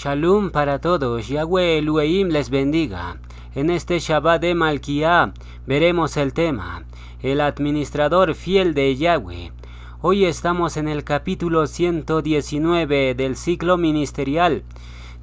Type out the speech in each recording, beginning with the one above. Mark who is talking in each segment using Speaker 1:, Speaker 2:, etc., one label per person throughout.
Speaker 1: Shalom para todos, Yahweh Elohim les bendiga. En este Shabbat de Malquía veremos el tema, el administrador fiel de Yahweh. Hoy estamos en el capítulo 119 del ciclo ministerial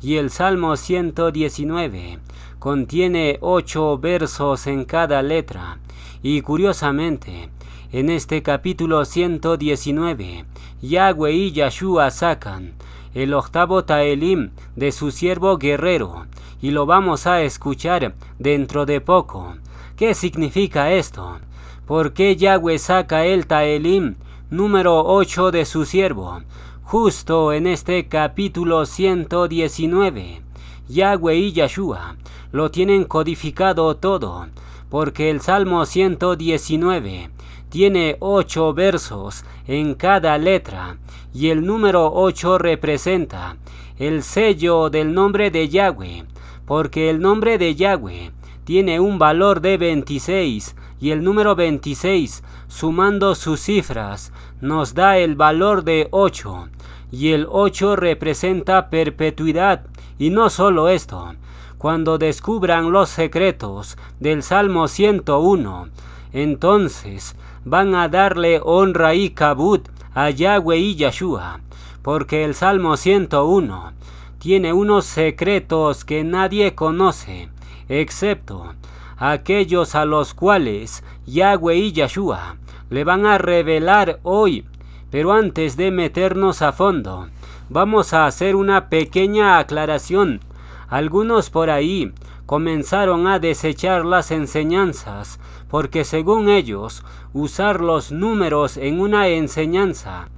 Speaker 1: y el Salmo 119 contiene 8 versos en cada letra. Y curiosamente, en este capítulo 119, Yahweh y Yahshua sacan el octavo Taelim de su siervo guerrero, y lo vamos a escuchar dentro de poco. ¿Qué significa esto? ¿Por qué Yahweh saca el Taelim número 8 de su siervo? Justo en este capítulo 119, Yahweh y Yahshua lo tienen codificado todo, porque el Salmo 119 tiene 8 versos en cada letra, y el número 8 representa el sello del nombre de Yahweh, porque el nombre de Yahweh tiene un valor de 26, y el número 26, sumando sus cifras, nos da el valor de 8, y el 8 representa perpetuidad. Y no solo esto, cuando descubran los secretos del Salmo 101, entonces van a darle honra y kabut a Yahweh y Yahshua, porque el Salmo 101 tiene unos secretos que nadie conoce, excepto aquellos a los cuales Yahweh y Yahshua le van a revelar hoy. Pero antes de meternos a fondo, vamos a hacer una pequeña aclaración. Algunos por ahí comenzaron a desechar las enseñanzas, porque según ellos, usar los números en una enseñanza,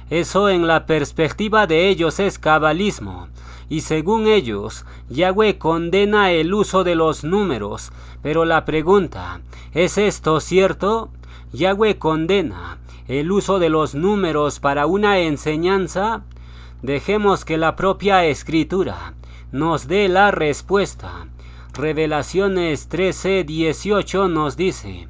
Speaker 1: eso en la perspectiva de ellos es cabalismo. Y según ellos, Yahweh condena el uso de los números. Pero la pregunta, ¿es esto cierto? ¿Yahweh condena el uso de los números para una enseñanza? Dejemos que la propia Escritura nos dé la respuesta. Revelaciones 13:18 nos dice: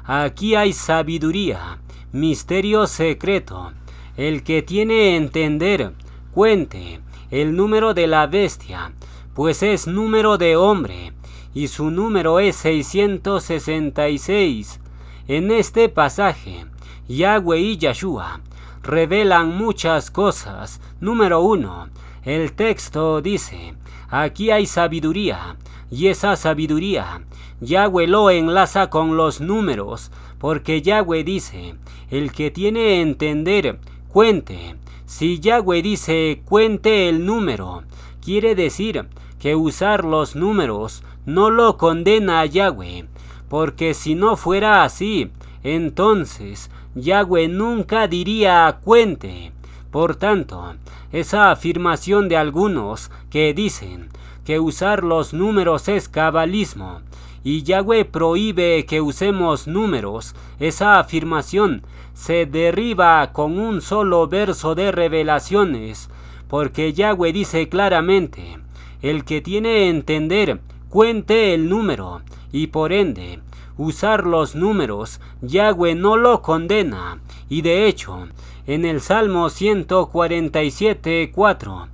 Speaker 1: aquí hay sabiduría, misterio secreto. El que tiene entender, cuente el número de la bestia, pues es número de hombre, y su número es 666. En este pasaje, Yahweh y Yahshua revelan muchas cosas. Número 1, el texto dice: aquí hay sabiduría, y esa sabiduría Yahweh lo enlaza con los números, porque Yahweh dice: el que tiene entender, cuente. Si Yahweh dice cuente el número, quiere decir que usar los números no lo condena a Yahweh, porque si no fuera así, entonces Yahweh nunca diría cuente. Por tanto, esa afirmación de algunos que dicen que usar los números es cabalismo, y Yahweh prohíbe que usemos números, esa afirmación se derriba con un solo verso de Revelaciones, porque Yahweh dice claramente: el que tiene entender, cuente el número, y por ende, usar los números, Yahweh no lo condena. Y de hecho, en el Salmo 147:4,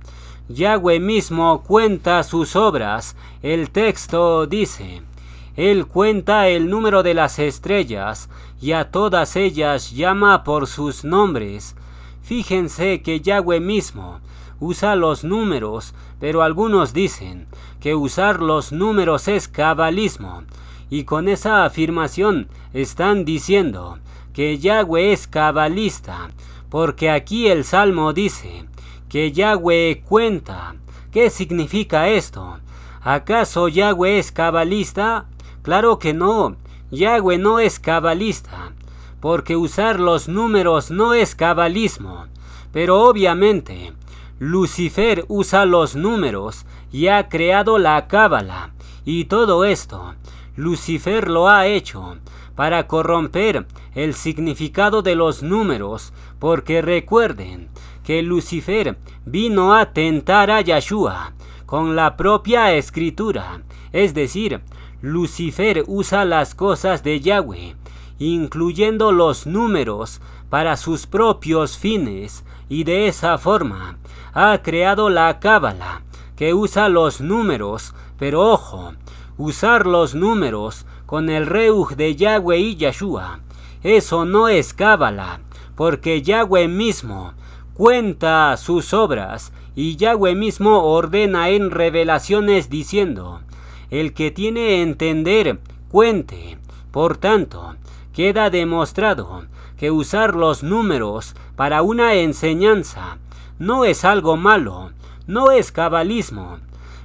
Speaker 1: Yahweh mismo cuenta sus obras. El texto dice: Él cuenta el número de las estrellas, y a todas ellas llama por sus nombres. Fíjense que Yahweh mismo usa los números, pero algunos dicen que usar los números es cabalismo, y con esa afirmación están diciendo que Yahweh es cabalista, porque aquí el Salmo dice que Yahweh cuenta. ¿Qué significa esto? ¿Acaso Yahweh es cabalista? Claro que no. Yahweh no es cabalista, porque usar los números no es cabalismo. Pero obviamente, Lucifer usa los números y ha creado la cábala. Y todo esto, Lucifer lo ha hecho para corromper el significado de los números, porque recuerden que Lucifer vino a tentar a Yahshua con la propia Escritura. Es decir, Lucifer usa las cosas de Yahweh, incluyendo los números, para sus propios fines, y de esa forma ha creado la cábala, que usa los números, pero ojo, usar los números con el reuj de Yahweh y Yeshua, eso no es cábala, porque Yahweh mismo cuenta sus obras y Yahweh mismo ordena en revelaciones diciendo: el que tiene entender, cuente. Por tanto, queda demostrado que usar los números para una enseñanza no es algo malo, no es cabalismo.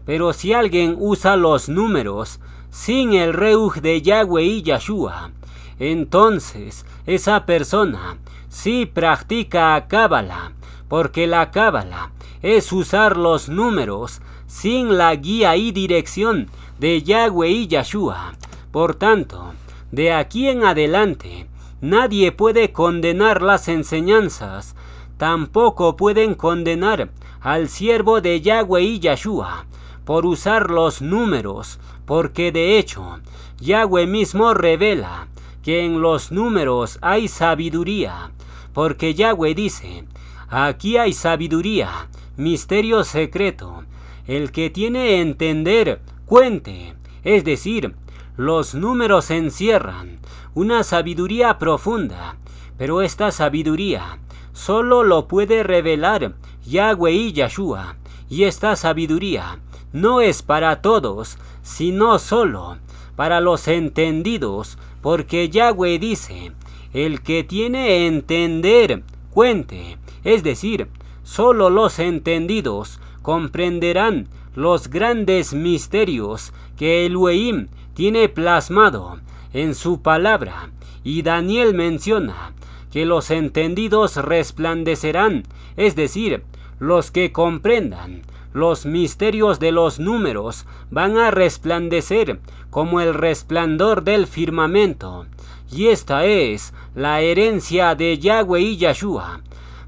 Speaker 1: Pero si alguien usa los números sin el reuj de Yahweh y Yeshua, entonces esa persona sí practica cábala, porque la cábala es usar los números sin la guía y dirección de Yahweh y Yeshua. Por tanto, de aquí en adelante, nadie puede condenar las enseñanzas, tampoco pueden condenar al siervo de Yahweh y Yeshua por usar los números, porque de hecho, Yahweh mismo revela que en los números hay sabiduría, porque Yahweh dice: aquí hay sabiduría, misterio secreto. El que tiene entender, cuente. Es decir, los números encierran una sabiduría profunda, pero esta sabiduría solo lo puede revelar Yahweh y Yeshua, y esta sabiduría no es para todos, sino solo para los entendidos, porque Yahweh dice: el que tiene entender, cuente. Es decir, solo los entendidos comprenderán los grandes misterios que Elohim tiene plasmado en su palabra. Y Daniel menciona que los entendidos resplandecerán, es decir, los que comprendan los misterios de los números van a resplandecer como el resplandor del firmamento. Y esta es la herencia de Yahweh y Yeshua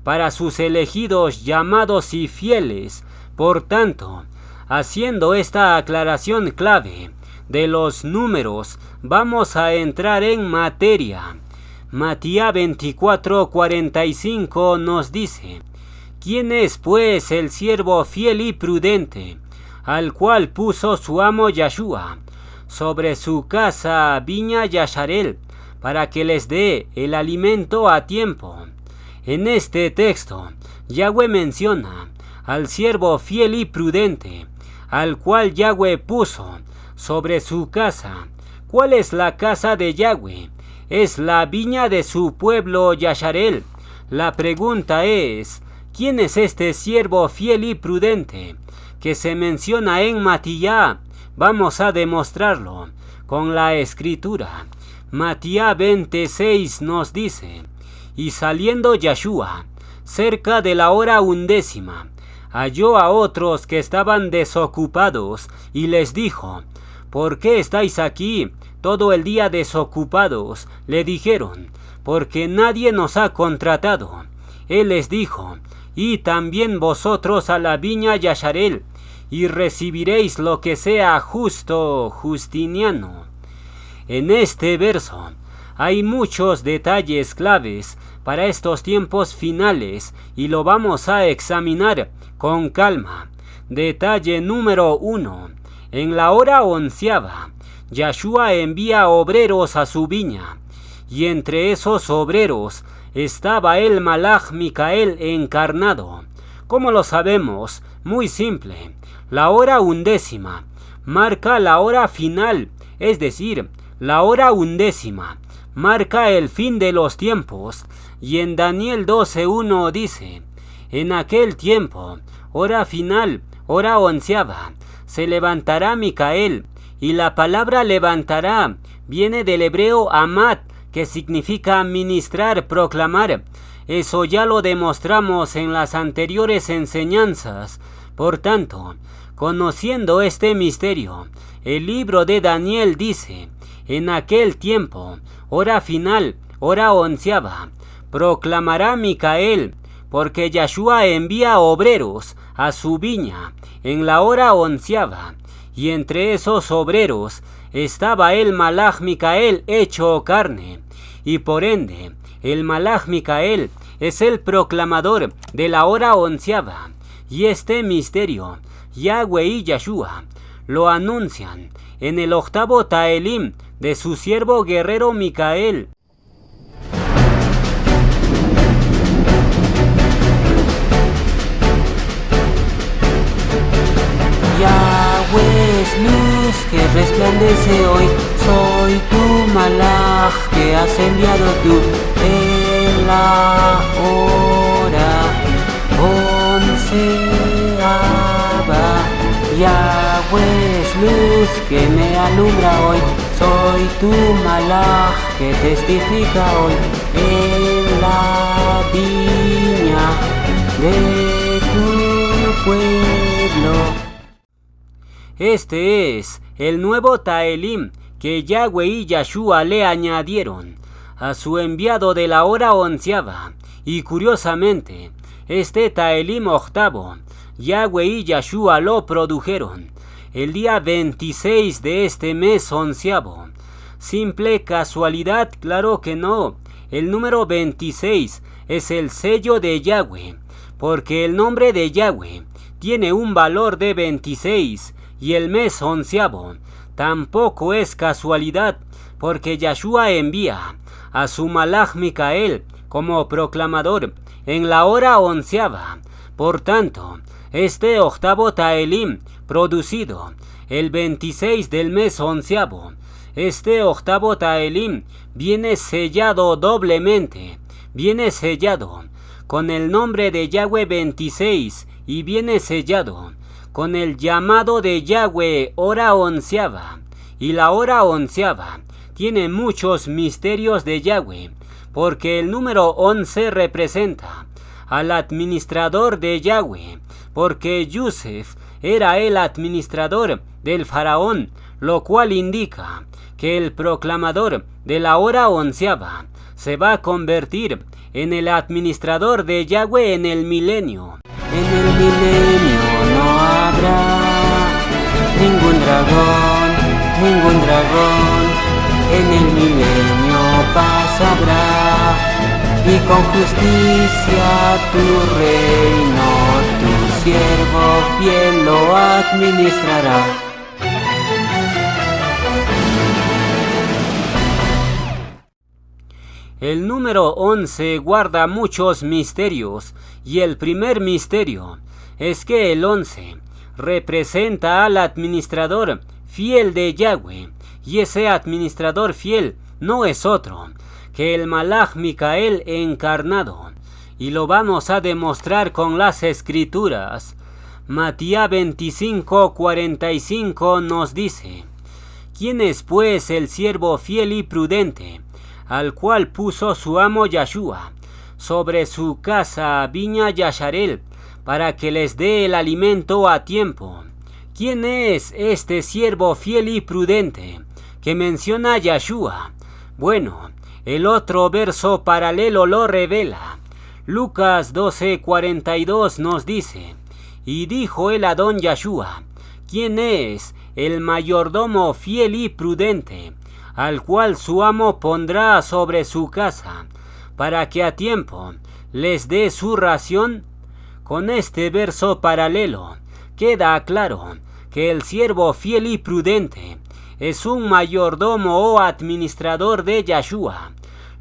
Speaker 1: para sus elegidos, llamados y fieles. Por tanto, haciendo esta aclaración clave de los números, vamos a entrar en materia. Matías 24:45 nos dice: ¿quién es pues el siervo fiel y prudente, al cual puso su amo Yeshua sobre su casa viña Yasharel, para que les dé el alimento a tiempo? En este texto, Yahweh menciona al siervo fiel y prudente, al cual Yahweh puso sobre su casa. ¿Cuál es la casa de Yahweh? Es la viña de su pueblo Yasharel. La pregunta es: ¿quién es este siervo fiel y prudente que se menciona en Matías? Vamos a demostrarlo con la escritura. Matías 26 nos dice: y saliendo Yeshua cerca de la hora 11, halló a otros que estaban desocupados y les dijo: ¿por qué estáis aquí todo el día desocupados? Le dijeron: porque nadie nos ha contratado. Él les dijo: y también vosotros a la viña Yasharel, y recibiréis lo que sea justo, justiniano. En este verso hay muchos detalles claves para estos tiempos finales y lo vamos a examinar con calma. Detalle número 1. En la hora 11ª, Yeshua envía obreros a su viña, y entre esos obreros estaba el Malach Micael encarnado. ¿Cómo lo sabemos? Muy simple. La hora 11 marca la hora final, es decir, la hora 11 marca el fin de los tiempos. Y en Daniel 12:1 dice: en aquel tiempo, hora final, hora 11ª, se levantará Micael. Y la palabra levantará viene del hebreo amad, que significa ministrar, proclamar. Eso ya lo demostramos en las anteriores enseñanzas. Por tanto, conociendo este misterio, el libro de Daniel dice: en aquel tiempo, hora final, hora 11ª, proclamará Micael, porque Yeshua envía obreros a su viña en la hora 11ª, y entre esos obreros estaba el Malach Micael hecho carne, y por ende, el Malach Micael es el proclamador de la hora 11ª, y este misterio Yahweh y Yahshua lo anuncian en el octavo Taelim de su siervo guerrero Micael. Yahweh es luz que resplandece hoy, soy tu malaj que has enviado tú en la hora onceava. Yahweh es luz que me alumbra hoy, soy tu malaj que testifica hoy en la viña de tu pueblo. Este es el nuevo Taelim que Yahweh y Yahshua le añadieron a su enviado de la hora onceava. Y curiosamente, este Taelim octavo, Yahweh y Yahshua lo produjeron el día 26 de este mes onceavo. ¿Simple casualidad? Claro que no. El número 26 es el sello de Yahweh, porque el nombre de Yahweh tiene un valor de 26. Y el mes onceavo tampoco es casualidad, porque Yahshua envía a su malaj Micael como proclamador en la hora onceava. Por tanto, este octavo Taelim producido el 26 del mes onceavo, este octavo Taelim viene sellado doblemente, viene sellado con el nombre de Yahweh 26 y viene sellado con el llamado de Yahweh hora onceava. Y la hora onceava tiene muchos misterios de Yahweh, porque el número 11 representa al administrador de Yahweh, porque Yosef era el administrador del faraón, lo cual indica que el proclamador de la hora onceava se va a convertir en el administrador de Yahweh en el milenio. En el milenio no habrá ningún dragón, en el milenio paz habrá, y con justicia tu reino, tu siervo fiel lo administrará. El número 11 guarda muchos misterios, y el primer misterio es que el 11 representa al administrador fiel de Yahweh, y ese administrador fiel no es otro que el malaj Micael encarnado, y lo vamos a demostrar con las escrituras. Matías 25:45 nos dice: ¿Quién es pues el siervo fiel y prudente, al cual puso su amo Yahshua sobre su casa viña Yasharel, para que les dé el alimento a tiempo? ¿Quién es este siervo fiel y prudente que menciona Yahshua? Bueno, el otro verso paralelo lo revela. Lucas 12:42 nos dice: y dijo el Adón Yahshua: ¿quién es el mayordomo fiel y prudente, al cual su amo pondrá sobre su casa, para que a tiempo les dé su ración? Con este verso paralelo queda claro que el siervo fiel y prudente es un mayordomo o administrador de Yahshua.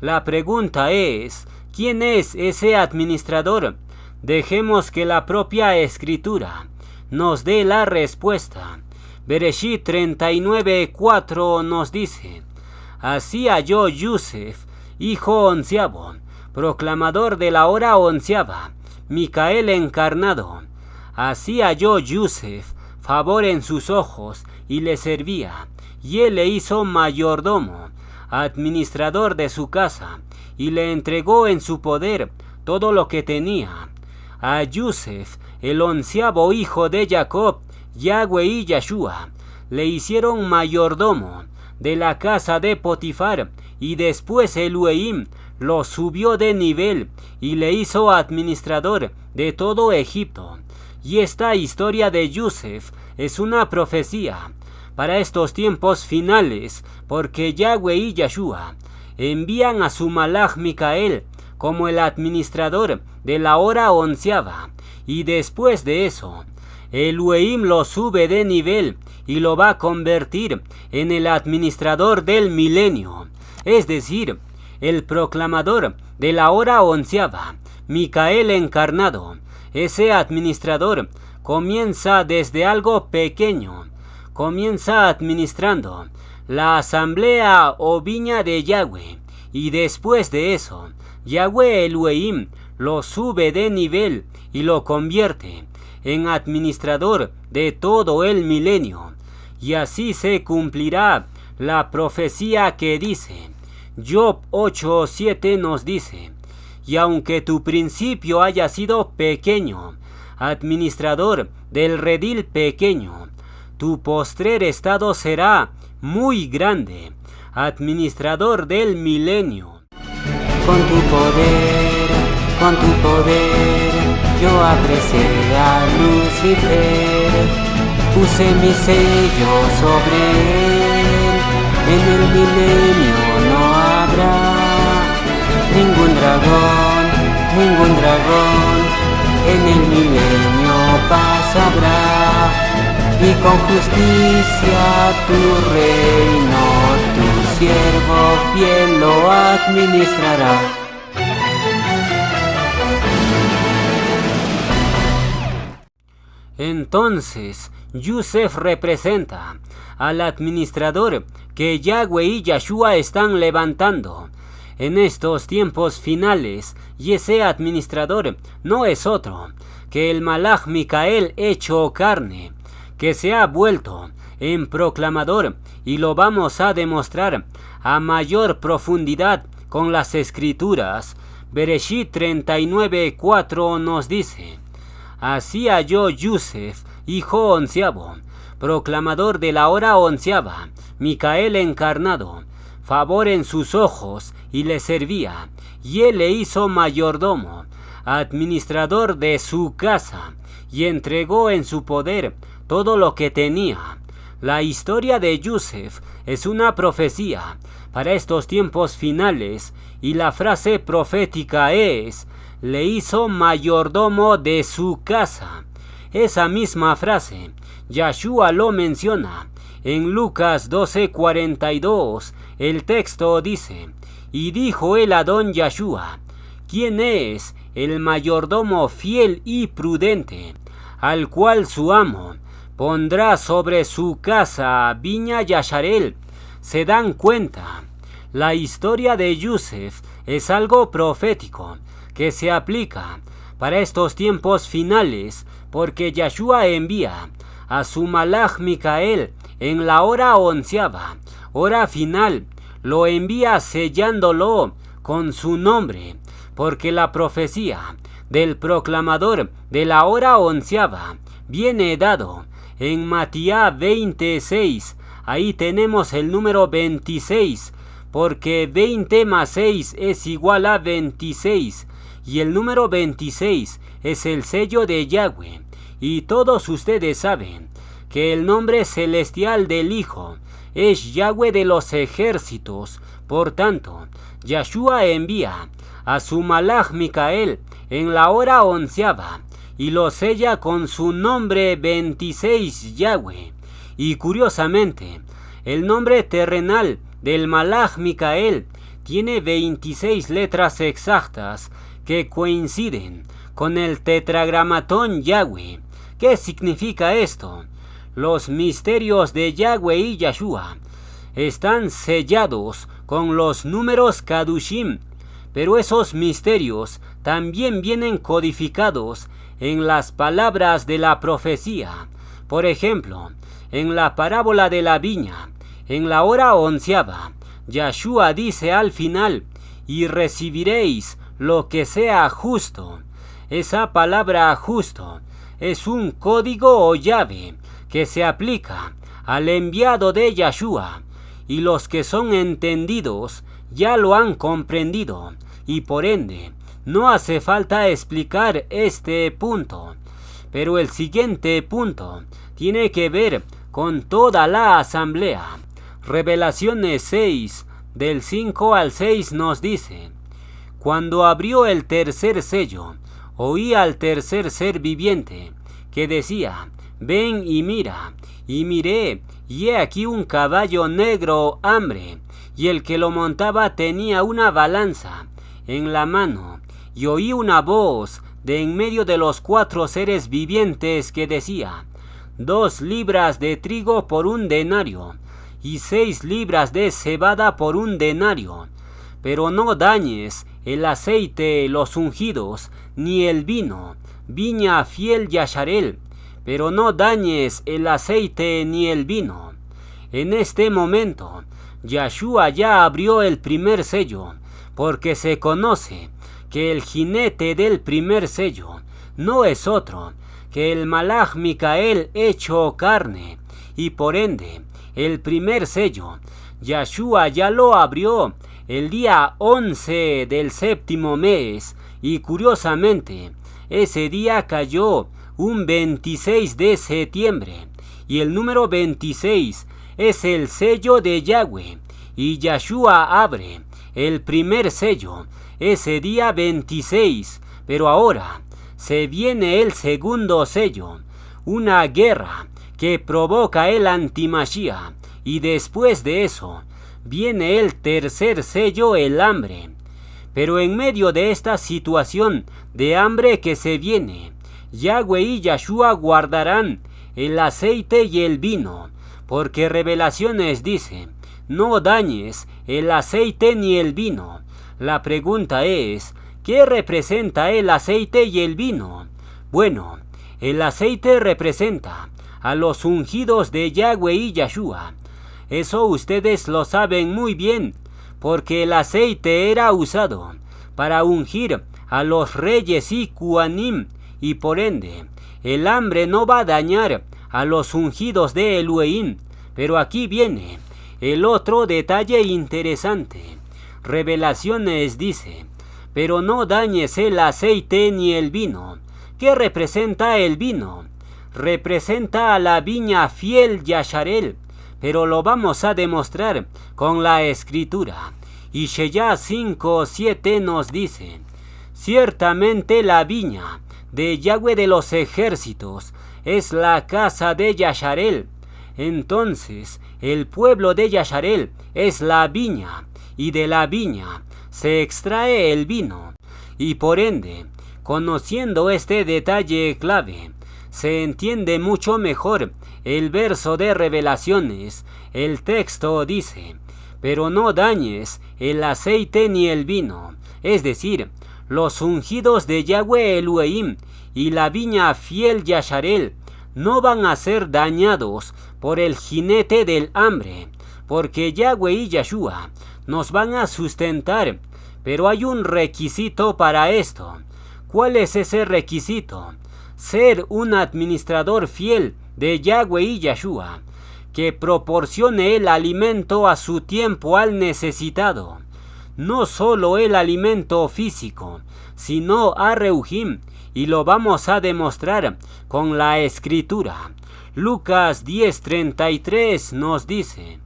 Speaker 1: La pregunta es: ¿quién es ese administrador? Dejemos que la propia escritura nos dé la respuesta. Bereshit 39:4 nos dice: así halló Yosef, hijo onceavo, proclamador de la hora onceava, Micael encarnado. Así halló Yosef favor en sus ojos y le servía, y él le hizo mayordomo, administrador de su casa, y le entregó en su poder todo lo que tenía. A Yosef, el onceavo hijo de Jacob, Yahweh y Yahshua le hicieron mayordomo de la casa de Potifar, y después Elohim lo subió de nivel y le hizo administrador de todo Egipto. Y esta historia de Yosef es una profecía para estos tiempos finales, porque Yahweh y Yahshua envían a su malaj Micael como el administrador de la hora onceava, y después de eso Elohim lo sube de nivel y lo va a convertir en el administrador del milenio, es decir, el proclamador de la hora onceava, Micael encarnado. Ese administrador comienza desde algo pequeño, comienza administrando la asamblea o viña de Yahweh, y después de eso, Yahweh Elohim lo sube de nivel y lo convierte en administrador de todo el milenio. Y así se cumplirá la profecía que dice, Job 8:7 nos dice, y aunque tu principio haya sido pequeño, administrador del redil pequeño, tu postrer estado será muy grande, administrador del milenio.
Speaker 2: Con tu poder, yo apresé a Lucifer, puse mi sello sobre él, en el milenio no habrá ningún dragón, en el milenio paz habrá, y con justicia tu reino, tu siervo fiel lo administrará.
Speaker 1: Entonces, Yusef representa al administrador que Yahweh y Yahshua están levantando en estos tiempos finales, y ese administrador no es otro que el Malach Micael hecho carne, que se ha vuelto en proclamador, y lo vamos a demostrar a mayor profundidad con las escrituras. Bereshit 39:4 nos dice, así halló Yusef, hijo onceavo, proclamador de la hora onceava, Micael encarnado, favor en sus ojos, y le servía, y él le hizo mayordomo, administrador de su casa, y entregó en su poder todo lo que tenía. La historia de Yusef es una profecía para estos tiempos finales, y la frase profética es, le hizo mayordomo de su casa. Esa misma frase, Yahshua lo menciona. En Lucas 12:42, el texto dice, y dijo el Adón Yahshua, ¿quién es el mayordomo fiel y prudente, al cual su amo pondrá sobre su casa viña Yasharel? ¿Se dan cuenta? La historia de Yusef es algo profético que se aplica para estos tiempos finales, porque Yahshua envía a su Malach Micael en la hora onceava, hora final, lo envía sellándolo con su nombre, porque la profecía del proclamador de la hora onceava viene dado en Matías 26. Ahí tenemos el número 26, porque 20 más 6 es igual a 26, y el número 26 es el sello de Yahweh. Y todos ustedes saben que el nombre celestial del Hijo es Yahweh de los ejércitos. Por tanto, Yahshua envía a su Malach Micael en la hora onceava y lo sella con su nombre 26 Yahweh. Y curiosamente, el nombre terrenal del Malach Micael tiene 26 letras exactas que coinciden con el tetragramatón Yahweh. ¿Qué significa esto? Los misterios de Yahweh y Yahshua están sellados con los números Kadushim, pero esos misterios también vienen codificados en las palabras de la profecía. Por ejemplo, en la parábola de la viña, en la hora onceava, Yahshua dice al final, y recibiréis lo que sea justo. Esa palabra justo es un código o llave que se aplica al enviado de Yahshua, y los que son entendidos ya lo han comprendido, y por ende no hace falta explicar este punto. Pero el siguiente punto tiene que ver con toda la asamblea. Revelaciones 6, del 5 al 6 nos dice, cuando abrió el tercer sello, oí al tercer ser viviente que decía, ven y mira. Y miré, y he aquí un caballo negro hambre, y el que lo montaba tenía una balanza en la mano, y oí una voz de en medio de los 4 seres vivientes que decía: 2 libras de trigo por 1 denario, y 6 libras de cebada por 1 denario. Pero no dañes el aceite, los ungidos, ni el vino, viña fiel Yasharel, pero no dañes el aceite ni el vino. En este momento, Yahshua ya abrió el primer sello, porque se conoce que el jinete del primer sello no es otro que el Malach Micael hecho carne, y por ende, el primer sello, Yahshua ya lo abrió el día 11 del 7º mes, y curiosamente, ese día cayó un 26 de septiembre, y el número 26 es el sello de Yahweh, y Yahshua abre el primer sello ese día 26, pero ahora se viene el segundo sello, una guerra que provoca el antimashia, y después de eso viene el tercer sello, el hambre. Pero en medio de esta situación de hambre que se viene, Yahweh y Yahshua guardarán el aceite y el vino, porque Revelaciones dice: no dañes el aceite ni el vino. La pregunta es: ¿qué representa el aceite y el vino? Bueno, el aceite representa a los ungidos de Yahweh y Yahshua. Eso ustedes lo saben muy bien, porque el aceite era usado para ungir a los reyes y Kuanim, y por ende, el hambre no va a dañar a los ungidos de Elohim. Pero aquí viene el otro detalle interesante. Revelaciones dice: pero no dañes el aceite ni el vino. ¿Qué representa el vino? Representa a la viña fiel Yasharel, pero lo vamos a demostrar con la escritura. Y Sheyá 5:7 nos dice: ciertamente la viña de Yahweh de los ejércitos es la casa de Yasharel. Entonces el pueblo de Yasharel es la viña, y de la viña se extrae el vino. Y por ende, conociendo este detalle clave, se entiende mucho mejor el verso de Revelaciones. El texto dice: pero no dañes el aceite ni el vino, es decir, los ungidos de Yahweh Elohim y la viña fiel Yasharel no van a ser dañados por el jinete del hambre, porque Yahweh y Yahshua nos van a sustentar. Pero hay un requisito para esto. ¿Cuál es ese requisito? Ser un administrador fiel de Yahweh y Yahshua, que proporcione el alimento a su tiempo al necesitado. No solo el alimento físico, sino a Reuhim, y lo vamos a demostrar con la escritura. Lucas 10:33 nos dice: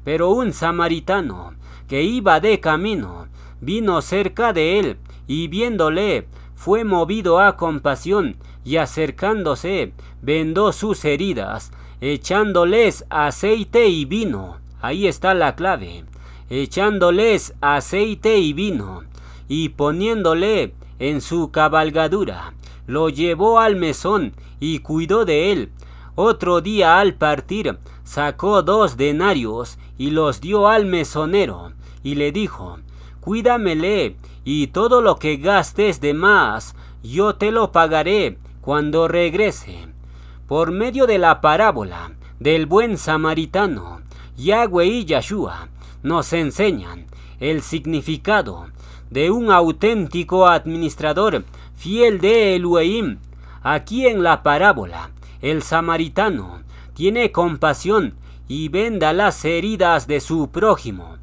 Speaker 1: pero un samaritano que iba de camino vino cerca de él, y viéndole fue movido a compasión, y acercándose vendó sus heridas, echándoles aceite y vino. Ahí está la clave: echándoles aceite y vino, y poniéndole en su cabalgadura, lo llevó al mesón y cuidó de él. Otro día al partir, sacó 2 denarios y los dio al mesonero, y le dijo: cuídamele, y todo lo que gastes de más, yo te lo pagaré cuando regrese. Por medio de la parábola del buen samaritano, Yahweh y Yahshua nos enseñan el significado de un auténtico administrador fiel de Elohim. Aquí en la parábola, el samaritano tiene compasión y venda las heridas de su prójimo,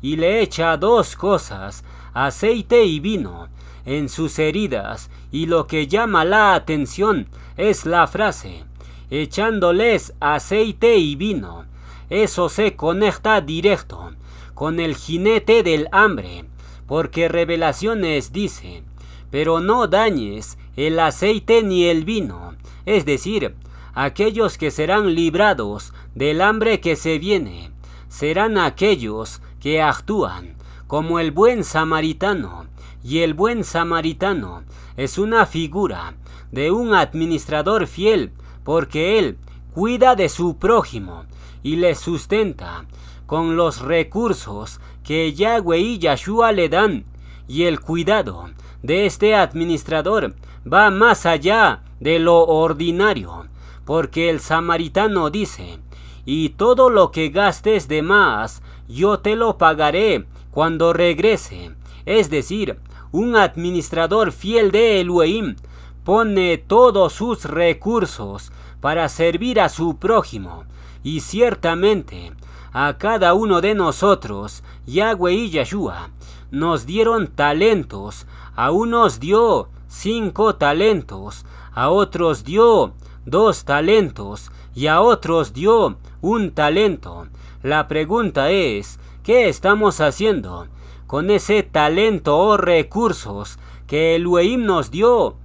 Speaker 1: y le echa 2 cosas, aceite y vino, en sus heridas, y lo que llama la atención es la frase: echándoles aceite y vino. Eso se conecta directo con el jinete del hambre, porque Revelaciones dice: pero no dañes el aceite ni el vino, es decir, aquellos que serán librados del hambre que se viene, serán aquellos que actúan como el buen samaritano. Y el buen samaritano es una figura de un administrador fiel, porque él cuida de su prójimo y le sustenta con los recursos que Yahweh y Yahshua le dan. Y el cuidado de este administrador va más allá de lo ordinario, porque el samaritano dice: y todo lo que gastes de más, yo te lo pagaré cuando regrese. Es decir, un administrador fiel de Elohim pone todos sus recursos para servir a su prójimo. Y ciertamente a cada uno de nosotros, Yahweh y Yahshua, nos dieron talentos. A unos dio 5 talentos, a otros dio 2 talentos y a otros dio 1 talento. La pregunta es, ¿qué estamos haciendo con ese talento o recursos que Elohim nos dio?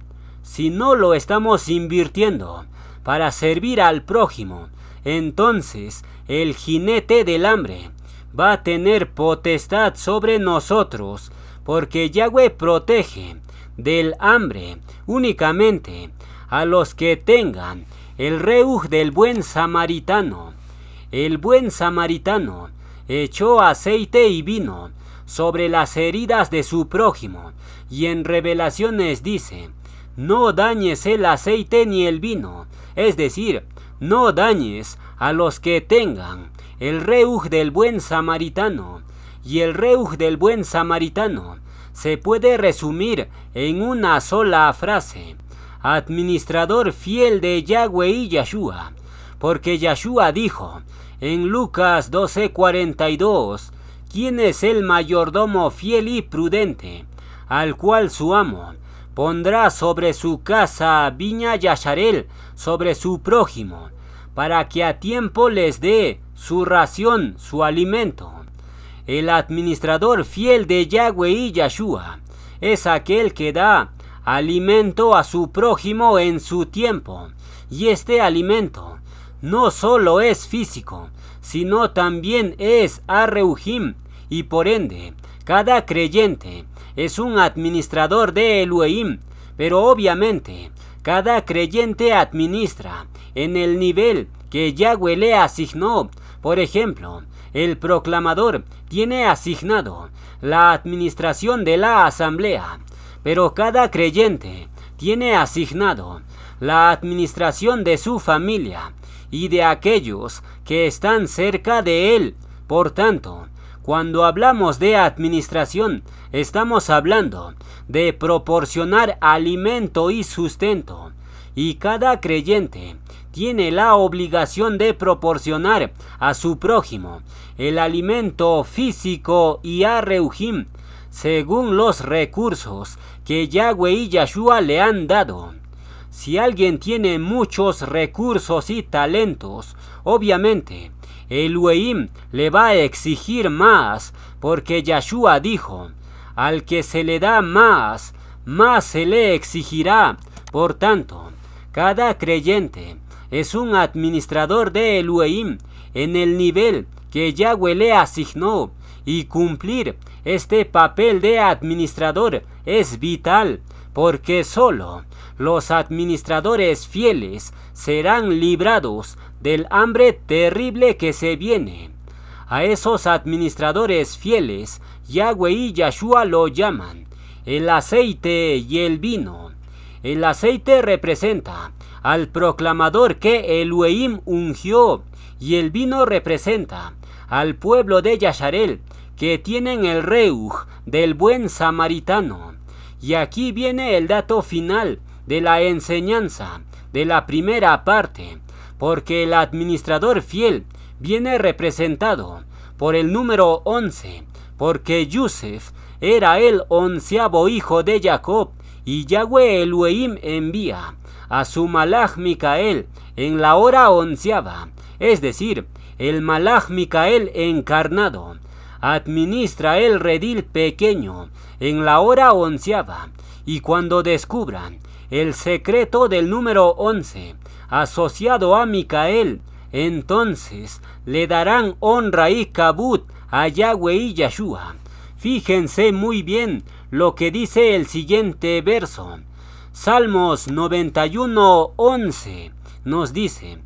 Speaker 1: Si no lo estamos invirtiendo para servir al prójimo, entonces el jinete del hambre va a tener potestad sobre nosotros, porque Yahweh protege del hambre únicamente a los que tengan el reuj del buen samaritano. El buen samaritano echó aceite y vino sobre las heridas de su prójimo, y en Revelaciones dice: no dañes el aceite ni el vino, es decir, no dañes a los que tengan el reuj del buen samaritano. Y el reuj del buen samaritano se puede resumir en una sola frase: administrador fiel de Yahweh y Yahshua, porque Yahshua dijo en Lucas 12:42: ¿quién es el mayordomo fiel y prudente, al cual su amo pondrá sobre su casa viña yasharel sobre su prójimo, para que a tiempo les dé su ración, su alimento? El administrador fiel de Yahweh y Yahshua es aquel que da alimento a su prójimo en su tiempo, y este alimento no solo es físico, sino también es arreujim, y por ende cada creyente es un administrador de Elohim. Pero obviamente cada creyente administra en el nivel que Yahweh le asignó. Por ejemplo, el proclamador tiene asignado la administración de la asamblea, pero cada creyente tiene asignado la administración de su familia y de aquellos que están cerca de él. Por tanto, cuando hablamos de administración, estamos hablando de proporcionar alimento y sustento, y cada creyente tiene la obligación de proporcionar a su prójimo el alimento físico y arreujim según los recursos que Yahweh y Yahshua le han dado. Si alguien tiene muchos recursos y talentos, obviamente Elohim le va a exigir más, porque Yahshua dijo: al que se le da más, más se le exigirá. Por tanto, cada creyente es un administrador de Elohim en el nivel que Yahweh le asignó, y cumplir este papel de administrador es vital, porque solo los administradores fieles serán librados del hambre terrible que se viene. A esos administradores fieles, Yahweh y Yahshua lo llaman el aceite y el vino. El aceite representa al proclamador que Elohim ungió, y el vino representa al pueblo de Yasharel, que tienen el reuj del buen samaritano. Y aquí viene el dato final de la enseñanza de la primera parte, porque el administrador fiel viene representado por el número 11, porque Yosef era el 11º hijo de Jacob, y Yahweh Elohim envía a su malach Micael en la hora 11ª, es decir, el malach Micael encarnado administra el redil pequeño en la hora 11ª, y cuando descubran el secreto del número 11, asociado a Micael, entonces le darán honra y kabut a Yahweh y Yahshua. Fíjense muy bien lo que dice el siguiente verso. Salmos 91:11 nos dice: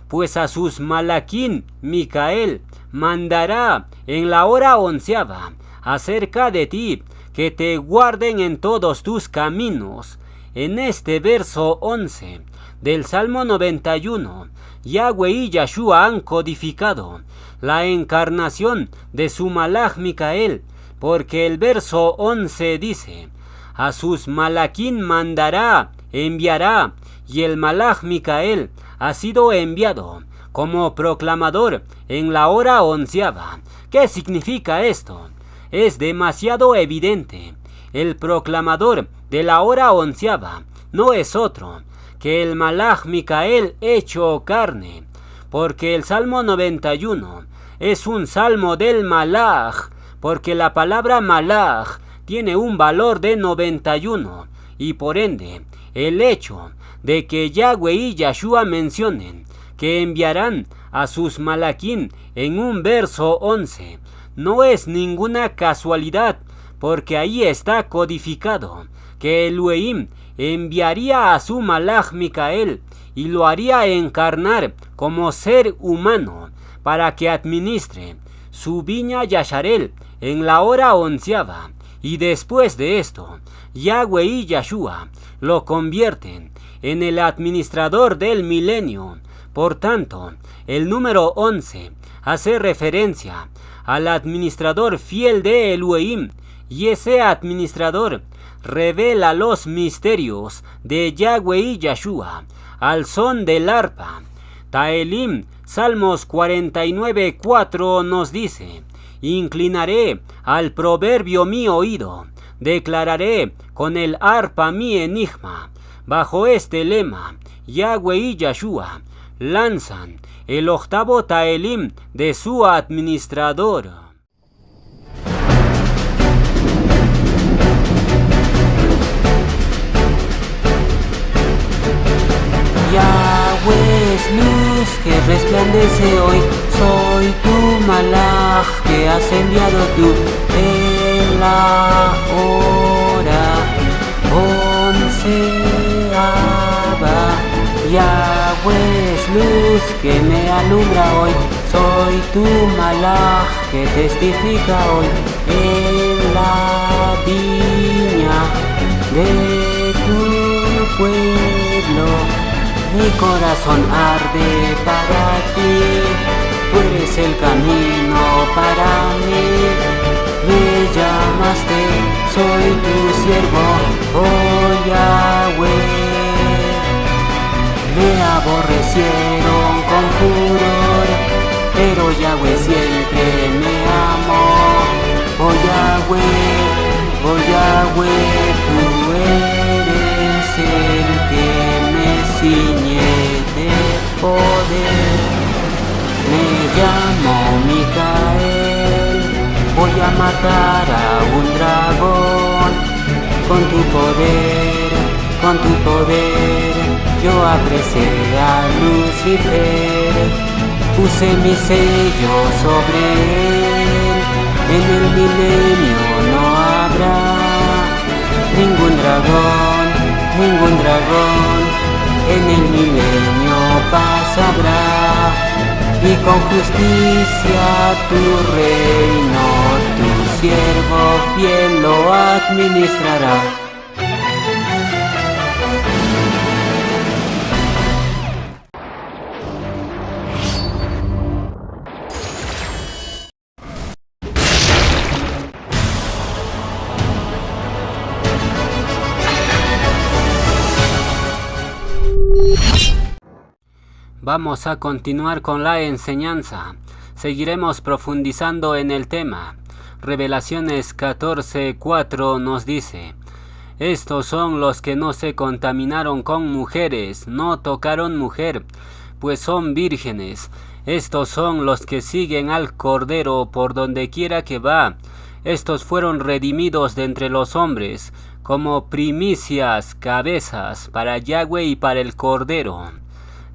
Speaker 1: pues a sus malaquín Micael mandará en la hora 11ª acerca de ti, que te guarden en todos tus caminos. En este verso 11 del Salmo 91, Yahweh y Yahshua han codificado la encarnación de su malach Micael, porque el verso 11 dice: a sus malaquín mandará, enviará, y el malach Micael ha sido enviado como proclamador en la hora 11ª. ¿Qué significa esto? Es demasiado evidente. El proclamador de la hora 11ª no es otro que el malach Micael hecho carne, porque el Salmo 91 es un salmo del malach, porque la palabra malach tiene un valor de 91, y por ende el hecho de que Yahweh y Yahshua mencionen que enviarán a sus malaquín en un verso 11 no es ninguna casualidad, porque ahí está codificado que Elohim enviaría a su malach Micael y lo haría encarnar como ser humano para que administre su viña Yasharel en la hora 11ª, y después de esto Yahweh y Yahshua lo convierten en el administrador del milenio. Por tanto, el número 11 hace referencia al administrador fiel de Elohim, y ese administrador revela los misterios de Yahweh y Yahshua al son del arpa. Taelim, Salmos 49:4 nos dice: inclinaré al proverbio mi oído, declararé con el arpa mi enigma. Bajo este lema, Yahweh y Yahshua lanzan el 8º Taelim de su administrador.
Speaker 2: Yahweh es luz que resplandece hoy, soy tu malach que has enviado tú en la hora 11ª. Yahweh es luz que me alumbra hoy, soy tu malach que testifica hoy en la viña de tu pueblo. Mi corazón arde para ti, tú eres el camino para mí. Me llamaste, soy tu siervo, oh Yahweh. Me aborrecieron con furor, pero Yahweh siempre me amó. Oh Yahweh, tú eres el que me ciñe de poder. Me llamo Micael, voy a matar a un dragón. Con tu poder, yo apresé a Lucifer. Puse mi sello sobre él, en el milenio no habrá ningún dragón, en el milenio paz habrá, y con justicia tu reino, tu siervo fiel lo administrará.
Speaker 1: Vamos a continuar con la enseñanza. Seguiremos profundizando en el tema. Revelaciones 14:4 nos dice: estos son los que no se contaminaron con mujeres, no tocaron mujer, pues son vírgenes. Estos son los que siguen al Cordero por donde quiera que va. Estos fueron redimidos de entre los hombres, como primicias, cabezas, para Yahweh y para el Cordero.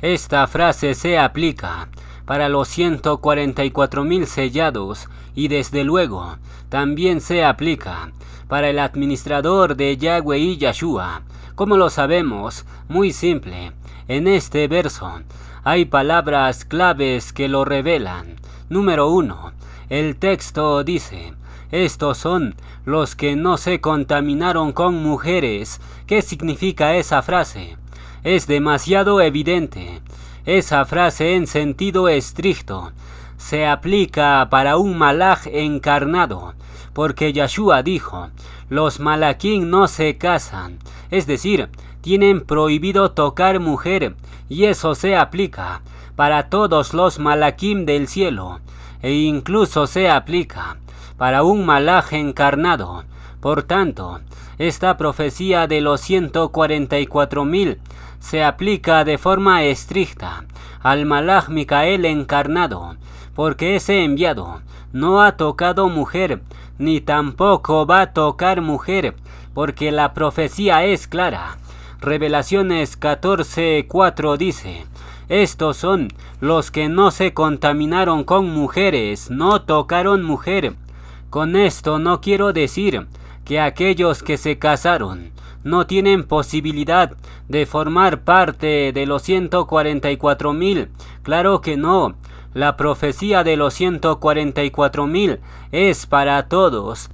Speaker 1: Esta frase se aplica para los 144,000 sellados y desde luego también se aplica para el administrador de Yahweh y Yahshua. ¿Cómo lo sabemos? Muy simple. En este verso hay palabras claves que lo revelan. Número 1. El texto dice: estos son los que no se contaminaron con mujeres. ¿Qué significa esa frase? Es demasiado evidente. Esa frase en sentido estricto se aplica para un malaj encarnado, porque Yahshua dijo: los malaquín no se casan, es decir, tienen prohibido tocar mujer, y eso se aplica para todos los malaquim del cielo, e incluso se aplica para un malaj encarnado. Por tanto, esta profecía de los 144,000 se aplica de forma estricta al malaj Micael encarnado, porque ese enviado no ha tocado mujer, ni tampoco va a tocar mujer, porque la profecía es clara. Revelaciones 14:4 dice: estos son los que no se contaminaron con mujeres, no tocaron mujer. Con esto no quiero decir que aquellos que se casaron no tienen posibilidad de formar parte de los 144,000. Claro que no. La profecía de los 144,000 es para todos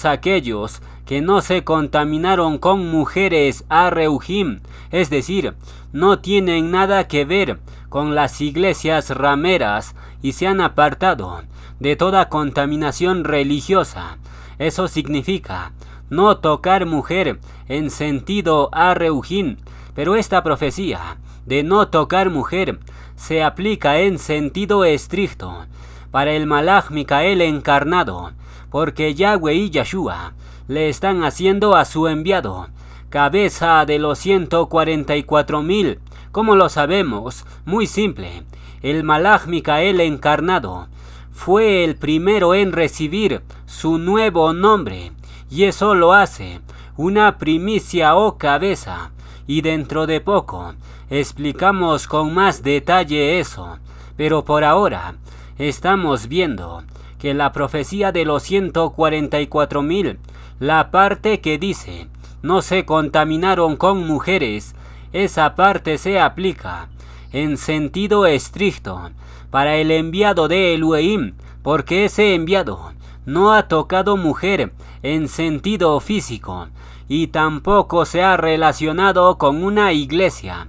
Speaker 1: aquellos que no se contaminaron con mujeres arreujim, es decir, no tienen nada que ver con las iglesias rameras y se han apartado de toda contaminación religiosa. Eso significa no tocar mujer en sentido arreujim, pero esta profecía de no tocar mujer se aplica en sentido estricto para el malaj Micael encarnado, porque Yahweh y Yahshua le están haciendo a su enviado cabeza de los 144,000. ¿Cómo lo sabemos? Muy simple. El malaj Micael encarnado fue el primero en recibir su nuevo nombre, y eso lo hace una primicia o cabeza, y dentro de poco explicamos con más detalle eso. Pero por ahora estamos viendo que la profecía de los 144,000, la parte que dice no se contaminaron con mujeres, esa parte se aplica en sentido estricto para el enviado de Elohim, porque ese enviado no ha tocado mujer en sentido físico y tampoco se ha relacionado con una iglesia.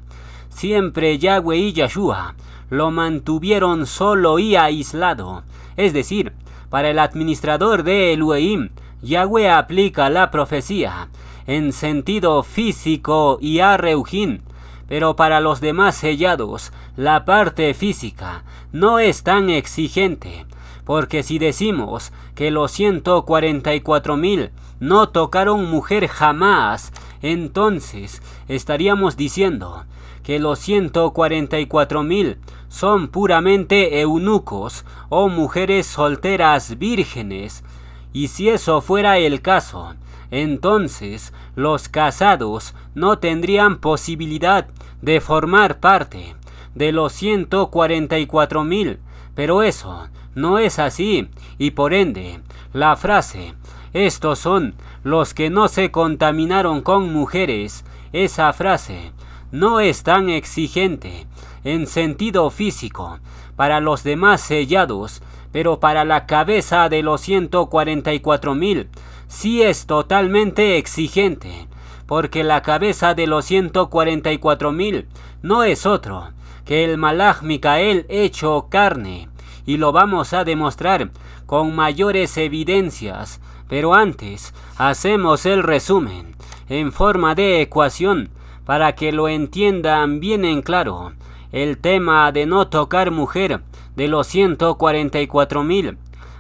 Speaker 1: Siempre Yahweh y Yahshua lo mantuvieron solo y aislado. Es decir, para el administrador de Elohim, Yahweh aplica la profecía en sentido físico y arreujim, pero para los demás sellados, la parte física no es tan exigente, porque si decimos que los 144,000 no tocaron mujer jamás, entonces estaríamos diciendo que los 144,000 son puramente eunucos o mujeres solteras vírgenes. Y si eso fuera el caso, entonces los casados no tendrían posibilidad de formar parte de los 144,000, pero eso no es así, y por ende, la frase "estos son los que no se contaminaron con mujeres", esa frase no es tan exigente en sentido físico para los demás sellados, pero para la cabeza de los 144,000 sí es totalmente exigente, porque la cabeza de los 144,000 no es otro que el malaj Micael hecho carne, y lo vamos a demostrar con mayores evidencias, pero antes hacemos el resumen en forma de ecuación para que lo entiendan bien en claro. El tema de no tocar mujer de los 144,000.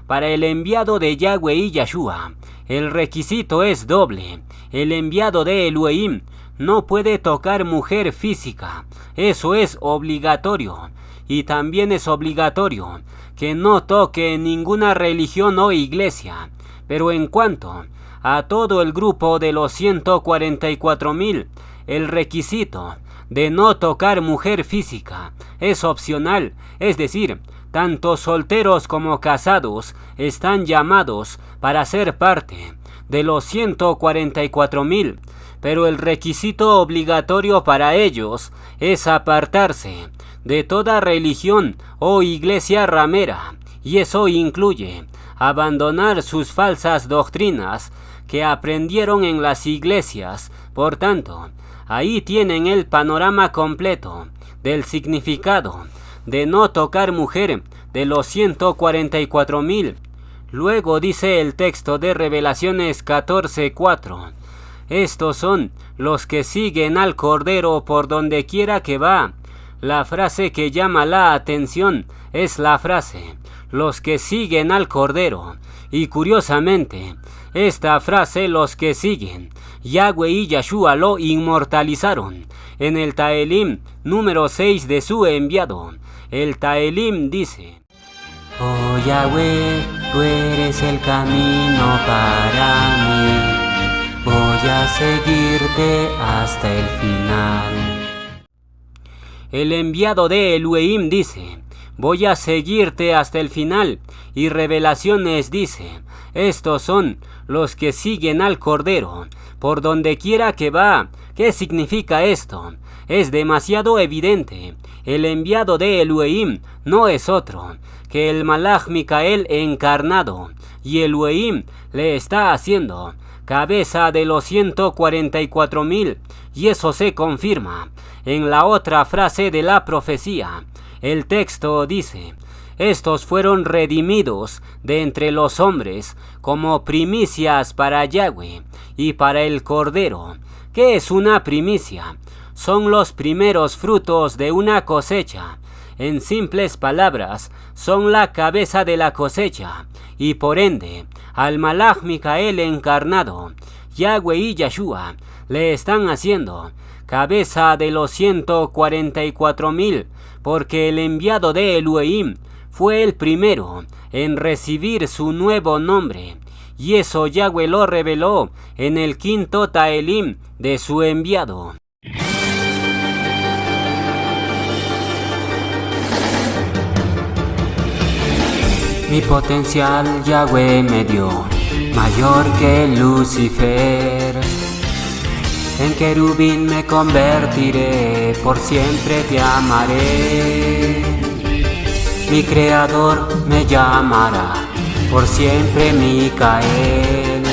Speaker 1: Para el enviado de Yahweh y Yahshua, el requisito es doble. El enviado de Elohim no puede tocar mujer física. Eso es obligatorio. Y también es obligatorio que no toque ninguna religión o iglesia. Pero en cuanto a todo el grupo de los 144,000, el requisito de no tocar mujer física. Es opcional, es decir, tanto solteros como casados están llamados para ser parte de los 144,000, pero el requisito obligatorio para ellos es apartarse de toda religión o iglesia ramera, y eso incluye abandonar sus falsas doctrinas que aprendieron en las iglesias. Por tanto, ahí tienen el panorama completo del significado de no tocar mujer de los 144,000. Luego dice el texto de Revelaciones 14:4. Estos son los que siguen al Cordero por donde quiera que va. La frase que llama la atención es la frase, los que siguen al Cordero. Y curiosamente, esta frase, los que siguen, Yahweh y Yahshua lo inmortalizaron en el Taelim número 6 de su enviado. El Taelim dice:
Speaker 2: Oh Yahweh, tú eres el camino para mí, voy a seguirte hasta el final.
Speaker 1: El enviado de Elohim dice: voy a seguirte hasta el final. Y Revelaciones dice: estos son los que siguen al Cordero por donde quiera que va. ¿Qué significa esto? Es demasiado evidente. El enviado de Elohim no es otro que el Malach Micael encarnado, y Elohim le está haciendo cabeza de los 144,000, y eso se confirma en la otra frase de la profecía. El texto dice: estos fueron redimidos de entre los hombres como primicias para Yahweh y para el Cordero. ¿Qué es una primicia? Son los primeros frutos de una cosecha. En simples palabras, son la cabeza de la cosecha, y por ende, al Malach Micael encarnado, Yahweh y Yahshua le están haciendo cabeza de los 144,000, porque el enviado de Elohim fue el primero en recibir su nuevo nombre, y eso Yahweh lo reveló en el quinto Taelim de su enviado.
Speaker 2: Mi potencial Yahweh me dio, mayor que Lucifer. En querubín me convertiré, por siempre te amaré. Mi creador me llamará, por siempre Micael.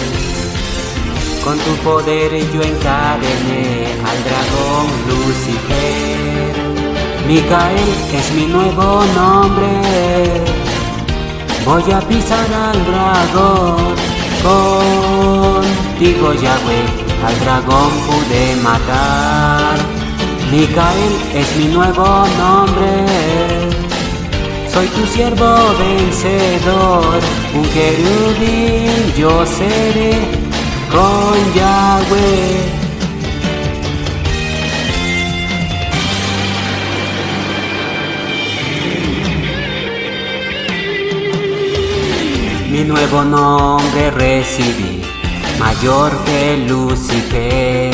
Speaker 2: Con tu poder yo encadené al dragón Lucifer. Micael es mi nuevo nombre. Voy a pisar al dragón. Contigo Yahweh, al dragón pude matar. Micael es mi nuevo nombre. Soy tu siervo vencedor, un querubín yo seré con Yahweh. Mi nuevo nombre recibí, mayor que Lucifer.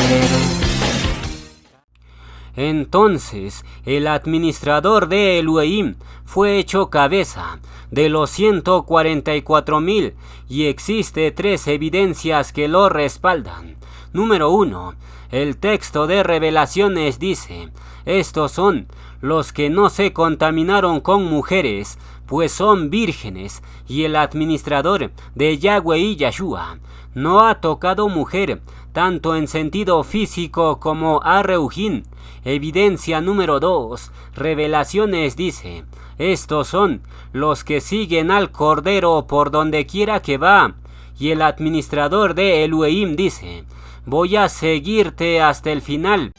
Speaker 1: Entonces el administrador de Elohim fue hecho cabeza de los 144,000, y existe 3 evidencias que lo respaldan. Número 1. El texto de Revelaciones dice: estos son los que no se contaminaron con mujeres, pues son vírgenes, y el administrador de Yahweh y Yahshua no ha tocado mujer, tanto en sentido físico como a Reujín. Evidencia número 2. Revelaciones dice: estos son los que siguen al Cordero por donde quiera que va. Y el administrador de Elohim dice: voy a seguirte hasta el final.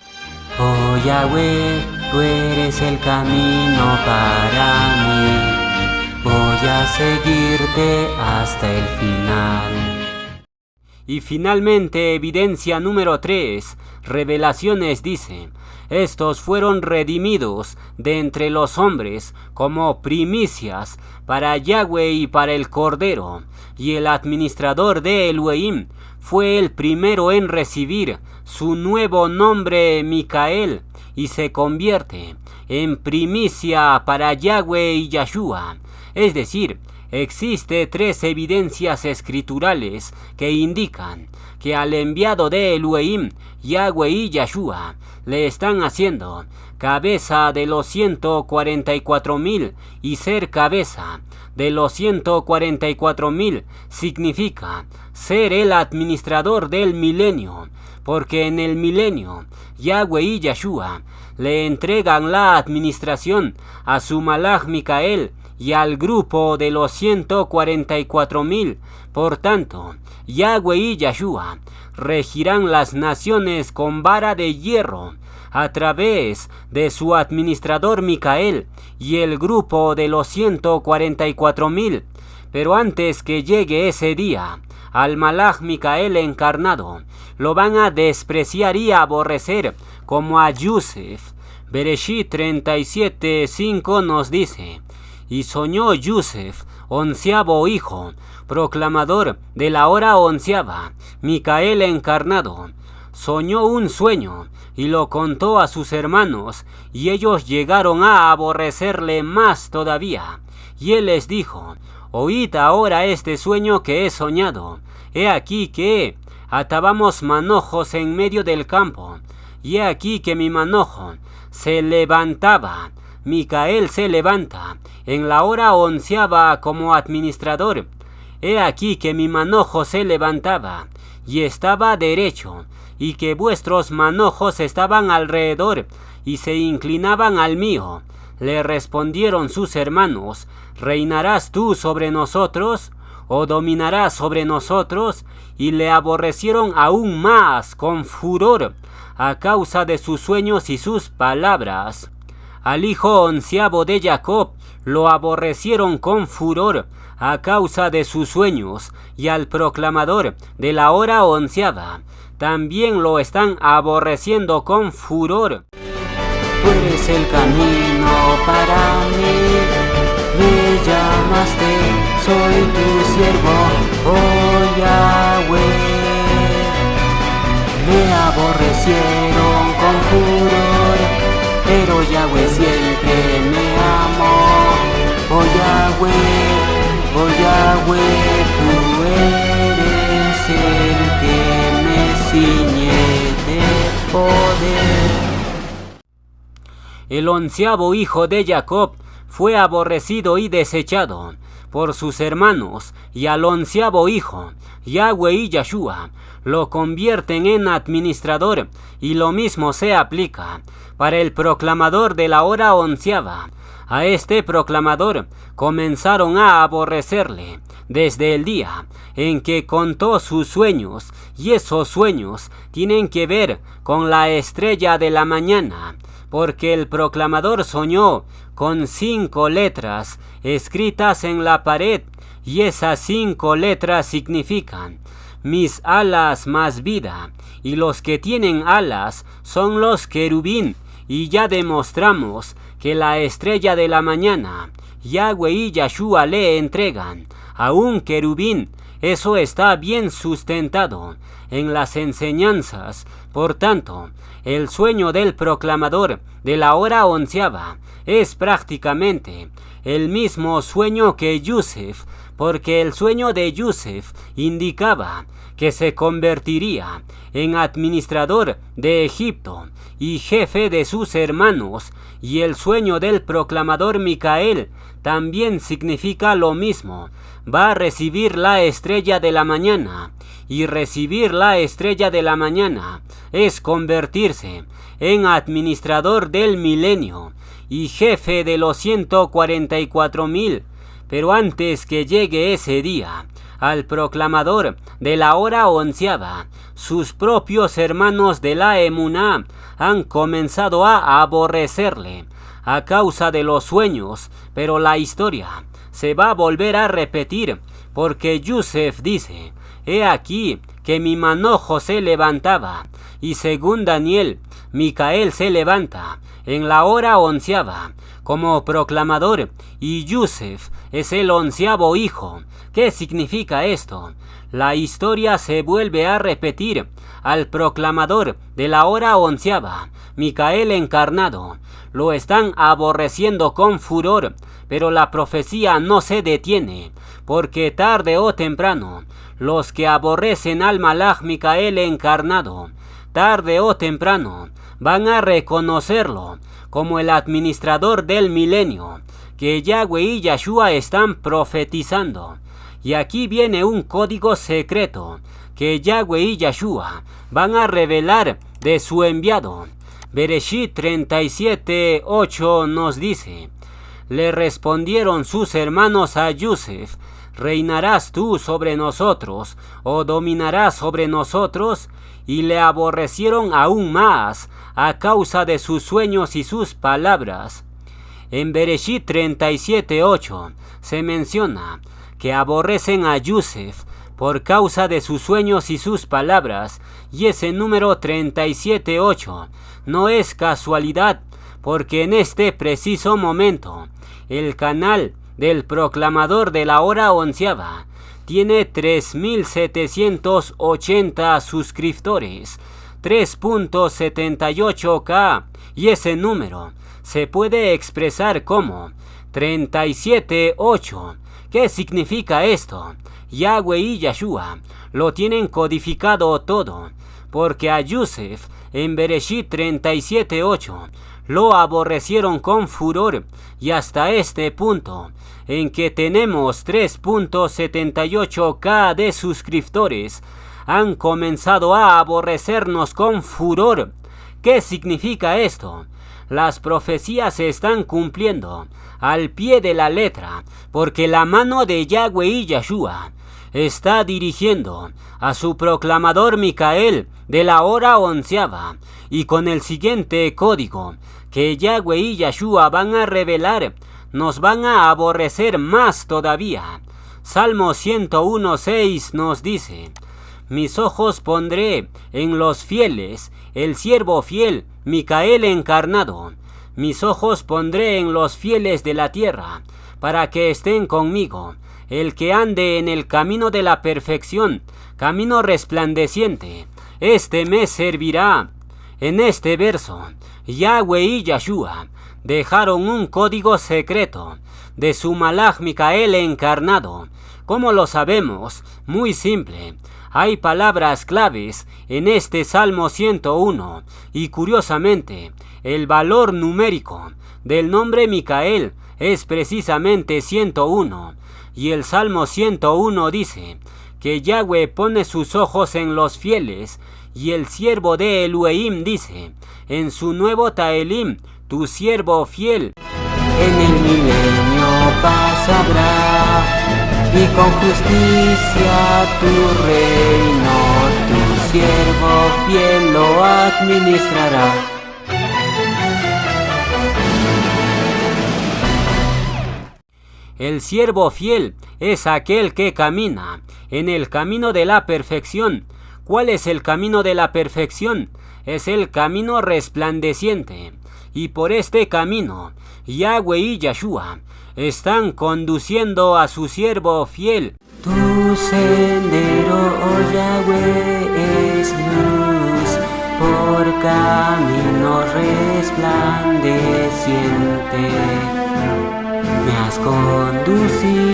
Speaker 2: Oh Yahweh, tú eres el camino para mí, voy a seguirte hasta el final.
Speaker 1: Y finalmente, evidencia número 3, Revelaciones dice: estos fueron redimidos de entre los hombres como primicias para Yahweh y para el Cordero. Y el administrador de Elohim fue el primero en recibir su nuevo nombre Micael y se convierte en primicia para Yahweh y Yahshua. Es decir, existe 3 evidencias escriturales que indican que al enviado de Elohim, Yahweh y Yahshua, le están haciendo cabeza de los 144,000, y ser cabeza de los 144,000 significa ser el administrador del milenio, porque en el milenio Yahweh y Yahshua le entregan la administración a su Malach Micael y al grupo de los 144,000. Por tanto, Yahweh y Yahshua regirán las naciones con vara de hierro a través de su administrador Micael y el grupo de los 144,000. Pero antes que llegue ese día, al Malach Micael encarnado lo van a despreciar y aborrecer, como a Yusef. Bereshit 37:5 nos dice: y soñó Yusef, 11º hijo, proclamador de la hora 11ª, Micael encarnado. Soñó un sueño y lo contó a sus hermanos, y ellos llegaron a aborrecerle más todavía. Y él les dijo: oíd ahora este sueño que he soñado. He aquí que atábamos manojos en medio del campo, y he aquí que mi manojo se levantaba. Micael se levanta en la hora 11ª como administrador. He aquí que mi manojo se levantaba y estaba derecho, y que vuestros manojos estaban alrededor y se inclinaban al mío. Le respondieron sus hermanos: ¿reinarás tú sobre nosotros, o dominarás sobre nosotros? Y le aborrecieron aún más con furor a causa de sus sueños y sus palabras. Al hijo 11º de Jacob lo aborrecieron con furor a causa de sus sueños, y al proclamador de la hora 11ª también lo están aborreciendo con furor.
Speaker 2: Tú eres el camino para mí, me llamaste, soy tu siervo, oh Yahweh. Me aborrecieron con furor, pero Yahweh siempre me amó. Oh Yahweh, tú eres el que me ciñe de poder.
Speaker 1: El 11º hijo de Jacob fue aborrecido y desechado por sus hermanos, y al 11º hijo, Yahweh y Yahshua, lo convierten en administrador, y lo mismo se aplica para el proclamador de la hora 11ª. A este proclamador comenzaron a aborrecerle desde el día en que contó sus sueños, y esos sueños tienen que ver con la estrella de la mañana, porque el proclamador soñó con 5 letras escritas en la pared, y esas 5 letras significan: mis alas más vida, y los que tienen alas son los querubín. Y ya demostramos que la estrella de la mañana, Yahweh y Yahshua le entregan a un querubín. Eso está bien sustentado en las enseñanzas. Por tanto, el sueño del proclamador de la hora 11ª es prácticamente el mismo sueño que Yusef, porque el sueño de Yusef indicaba que se convertiría en administrador de Egipto y jefe de sus hermanos, y el sueño del proclamador Micael también significa lo mismo. Va a recibir la estrella de la mañana, y recibir la estrella de la mañana es convertirse en administrador del milenio y jefe de los 144,000. Pero antes que llegue ese día, al proclamador de la hora 11ª, sus propios hermanos de la Emuná han comenzado a aborrecerle a causa de los sueños, pero la historia se va a volver a repetir, porque Yusef dice: he aquí que mi manojo se levantaba, y según Daniel, Micael se levanta en la hora 11ª como proclamador, y Yusef es el 11º hijo. ¿Qué significa esto? La historia se vuelve a repetir. Al proclamador de la hora 11ª, Micael encarnado, lo están aborreciendo con furor, pero la profecía no se detiene, porque tarde o temprano, los que aborrecen al Malaj Micael encarnado, tarde o temprano, van a reconocerlo como el administrador del milenio, que Yahweh y Yahshua están profetizando. Y aquí viene un código secreto que Yahweh y Yahshua van a revelar de su enviado. Bereshit 37:8 nos dice: le respondieron sus hermanos a Yusef: ¿reinarás tú sobre nosotros o dominarás sobre nosotros? Y le aborrecieron aún más a causa de sus sueños y sus palabras. En Bereshit 37:8 se menciona que aborrecen a Yusef por causa de sus sueños y sus palabras, y ese número 37:8 no es casualidad, porque en este preciso momento el canal del proclamador de la hora 11ª tiene 3.780 suscriptores, 3.78K, y ese número se puede expresar como 37:8. ¿Qué significa esto? Yahweh y Yahshua lo tienen codificado todo, porque a Yusef en Bereshit 37:8 lo aborrecieron con furor, y hasta este punto en que tenemos 3.78K de suscriptores, han comenzado a aborrecernos con furor. ¿Qué significa esto? Las profecías se están cumpliendo al pie de la letra, porque la mano de Yahweh y Yahshua está dirigiendo a su proclamador Micael de la hora 11ª, y con el siguiente código que Yahweh y Yahshua van a revelar, nos van a aborrecer más todavía. Salmo 101:6 nos dice: mis ojos pondré en los fieles, el siervo fiel, Micael encarnado. Mis ojos pondré en los fieles de la tierra, para que estén conmigo. El que ande en el camino de la perfección, camino resplandeciente, este me servirá. En este verso, Yahweh y Yahshua dejaron un código secreto de su Malaj Micael encarnado. ¿Cómo lo sabemos? Muy simple. Hay palabras claves en este Salmo 101, y curiosamente, el valor numérico del nombre Micael es precisamente 101, y el Salmo 101 dice que Yahweh pone sus ojos en los fieles, y el siervo de Elohim dice en su nuevo Taelim: tu siervo fiel.
Speaker 2: En el milenio paz habrá, y con justicia tu reino, tu siervo fiel lo administrará.
Speaker 1: El siervo fiel es aquel que camina en el camino de la perfección. ¿Cuál es el camino de la perfección? Es el camino resplandeciente. Y por este camino, Yahweh y Yahshua están conduciendo a su siervo fiel.
Speaker 2: Tu sendero, oh Yahweh, es luz por camino resplandeciente. Me has conducido.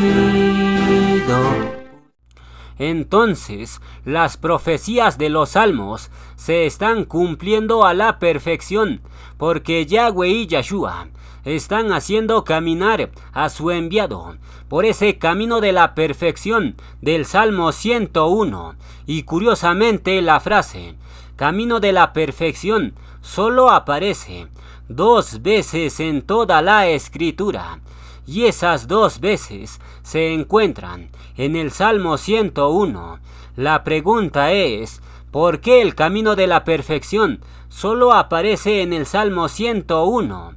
Speaker 1: Entonces, las profecías de los salmos se están cumpliendo a la perfección, porque Yahweh y Yahshua están haciendo caminar a su enviado por ese camino de la perfección del Salmo 101. Y curiosamente, la frase camino de la perfección solo aparece 2 veces en toda la escritura, y esas 2 veces se encuentran en el Salmo 101. La pregunta es: ¿por qué el camino de la perfección solo aparece en el Salmo 101?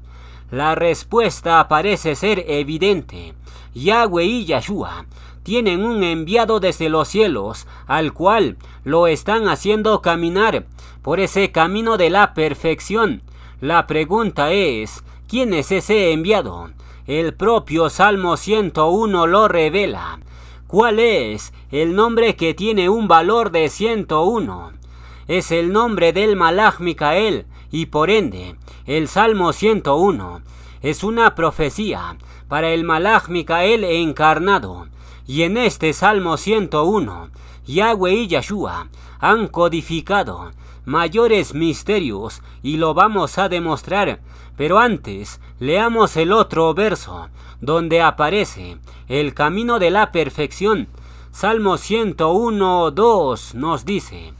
Speaker 1: La respuesta parece ser evidente. Yahweh y Yahshua tienen un enviado desde los cielos, al cual lo están haciendo caminar por ese camino de la perfección. La pregunta es, ¿quién es ese enviado? El propio Salmo 101 lo revela. ¿Cuál es el nombre que tiene un valor de 101? Es el nombre del Malaj Micael, y por ende, el Salmo 101 es una profecía para el Malaj Micael encarnado. Y en este Salmo 101, Yahweh y Yahshua han codificado mayores misterios y lo vamos a demostrar. Pero antes, leamos el otro verso, donde aparece el camino de la perfección. Salmo 101, 2 nos dice: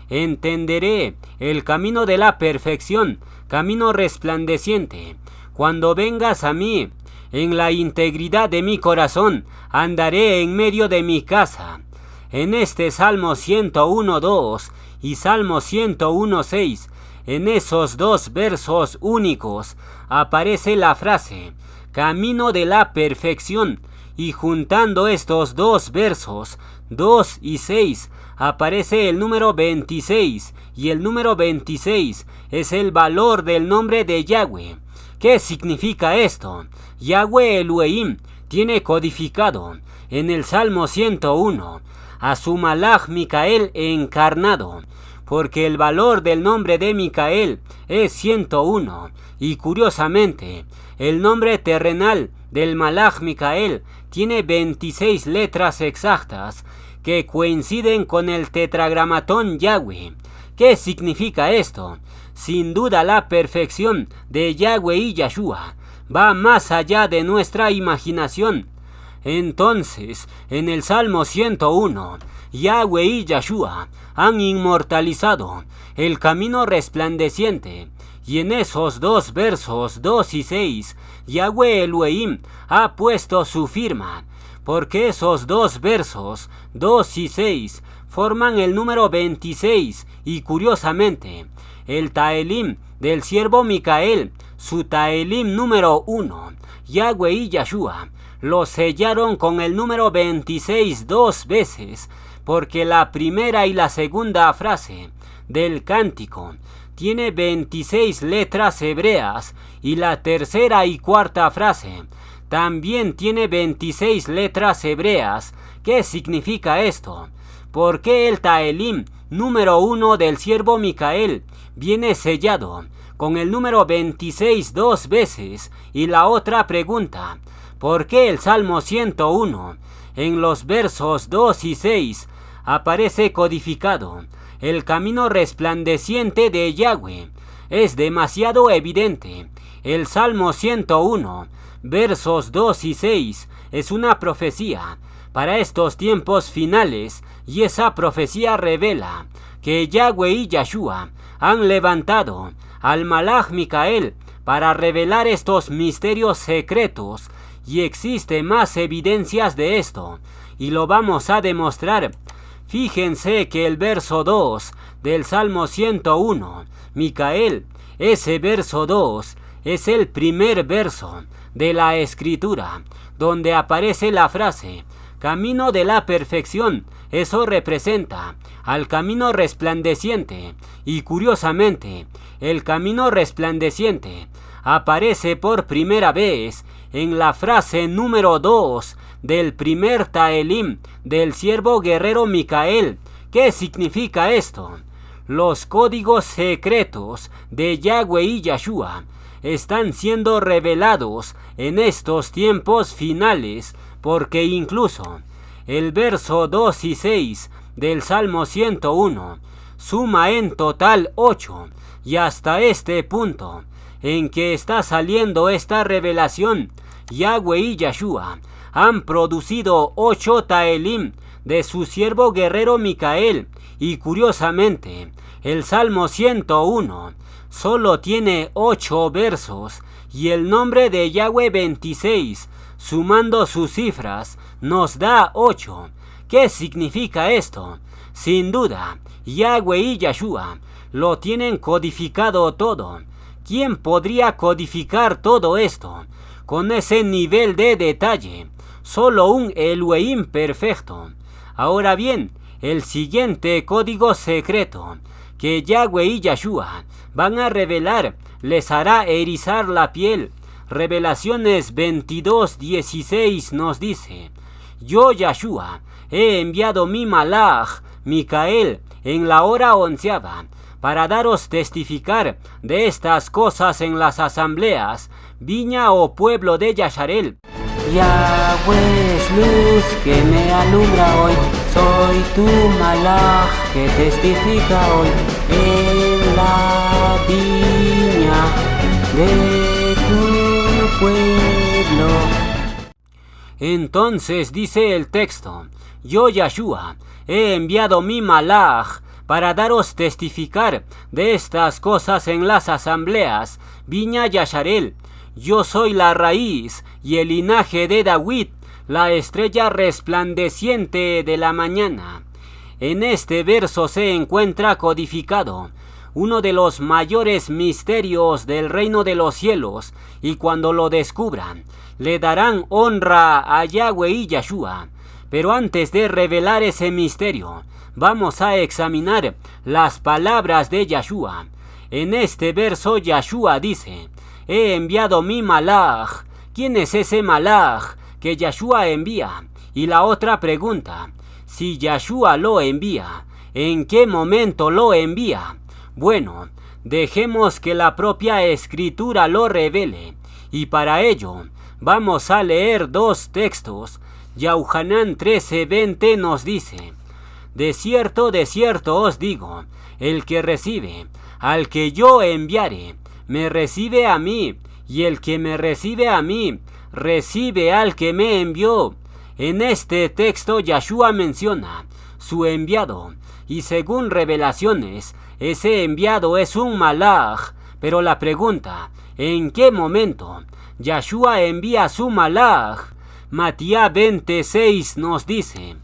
Speaker 1: entenderé el camino de la perfección, camino resplandeciente. Cuando vengas a mí, en la integridad de mi corazón, andaré en medio de mi casa. En este Salmo 101, 2 y Salmo 101, 6, en esos dos versos únicos, aparece la frase, camino de la perfección, y juntando estos dos versos, 2 y 6, aparece el número 26, y el número 26 es el valor del nombre de Yahweh. ¿Qué significa esto? Yahweh Elohim tiene codificado en el Salmo 101 a su Malaj Micael encarnado, porque el valor del nombre de Micael es 101, y curiosamente, el nombre terrenal del Malaj Micael tiene 26 letras exactas que coinciden con el tetragramatón Yahweh. ¿Qué significa esto? Sin duda la perfección de Yahweh y Yahshua va más allá de nuestra imaginación. Entonces, en el Salmo 101, Yahweh y Yahshua han inmortalizado el camino resplandeciente, y en esos dos versos 2 y 6, Yahweh Elohim ha puesto su firma, porque esos dos versos 2 y 6 forman el número 26, y curiosamente, el Taelim del siervo Micael, su Taelim número 1, Yahweh y Yahshua, lo sellaron con el número 26 dos veces, porque la primera y la segunda frase del cántico tiene 26 letras hebreas, y la tercera y cuarta frase también tiene 26 letras hebreas. ¿Qué significa esto? ¿Por qué el Taelim número 1 del siervo Micael viene sellado con el número 26 dos veces? Y la otra pregunta, ¿por qué el Salmo 101 en los versos 2 y 6 aparece codificado el camino resplandeciente de Yahweh? Es demasiado evidente. El Salmo 101, versos 2 y 6, es una profecía para estos tiempos finales, y esa profecía revela que Yahweh y Yahshua han levantado al Malaj Micael para revelar estos misterios secretos, y existe más evidencias de esto, y lo vamos a demostrar. Fíjense que el verso 2 del Salmo 101, Micael, ese verso 2 es el primer verso de la Escritura, donde aparece la frase, camino de la perfección. Eso representa al camino resplandeciente, y curiosamente, el camino resplandeciente aparece por primera vez en la frase número 2 del primer Taelim del siervo guerrero Micael. ¿Qué significa esto? Los códigos secretos de Yahweh y Yahshua están siendo revelados en estos tiempos finales, porque incluso el verso 2 y 6 del Salmo 101 suma en total 8, y hasta este punto en que está saliendo esta revelación, Yahweh y Yahshua han producido 8 Taelim de su siervo guerrero Micael, y curiosamente, el Salmo 101 solo tiene 8 versos, y el nombre de Yahweh 26, sumando sus cifras, nos da 8. ¿Qué significa esto? Sin duda, Yahweh y Yahshua lo tienen codificado todo. ¿Quién podría codificar todo esto con ese nivel de detalle? solo un Elohim perfecto. Ahora bien, el siguiente código secreto que Yahweh y Yahshua van a revelar les hará erizar la piel. Revelaciones 22:16 nos dice: yo, Yahshua, he enviado mi malach, Micael, en la hora 11ª, para daros testificar de estas cosas en las asambleas, viña o pueblo de Yasharel.
Speaker 2: Yahweh es luz que me alumbra hoy, soy tu malach que testifica hoy en la viña de tu pueblo.
Speaker 1: Entonces dice el texto: yo, Yahshua, he enviado mi malach para daros testificar de estas cosas en las asambleas, viña Yasharel. Yo soy la raíz y el linaje de David, la estrella resplandeciente de la mañana. En este verso se encuentra codificado uno de los mayores misterios del reino de los cielos, y cuando lo descubran, le darán honra a Yahweh y Yahshua. Pero antes de revelar ese misterio, vamos a examinar las palabras de Yahshua. En este verso Yahshua dice: he enviado mi malach. ¿Quién es ese malach que Yahshua envía? Y la otra pregunta: si Yahshua lo envía, ¿en qué momento lo envía? Bueno, dejemos que la propia escritura lo revele, y para ello vamos a leer dos textos. Yohanan 13:20 nos dice: de cierto os digo, el que recibe al que yo enviare, me recibe a mí, y el que me recibe a mí, recibe al que me envió. En este texto Yahshua menciona su enviado, y según Revelaciones, ese enviado es un malach. Pero la pregunta: ¿en qué momento Yahshua envía su malach? Matías 26 nos dice: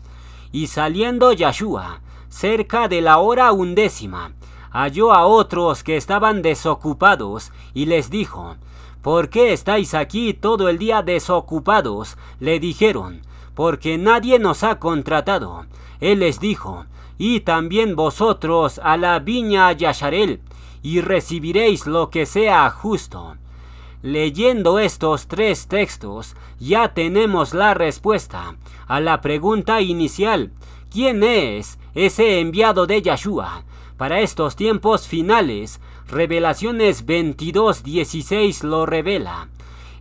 Speaker 1: y saliendo Yahshua cerca de la hora 11ª, halló a otros que estaban desocupados, y les dijo: ¿por qué estáis aquí todo el día desocupados? Le dijeron: porque nadie nos ha contratado. Él les dijo: y también vosotros a la viña Yasharel, y recibiréis lo que sea justo. Leyendo estos tres textos, ya tenemos la respuesta a la pregunta inicial: ¿quién es ese enviado de Yahshua para estos tiempos finales? Revelaciones 22:16 lo revela.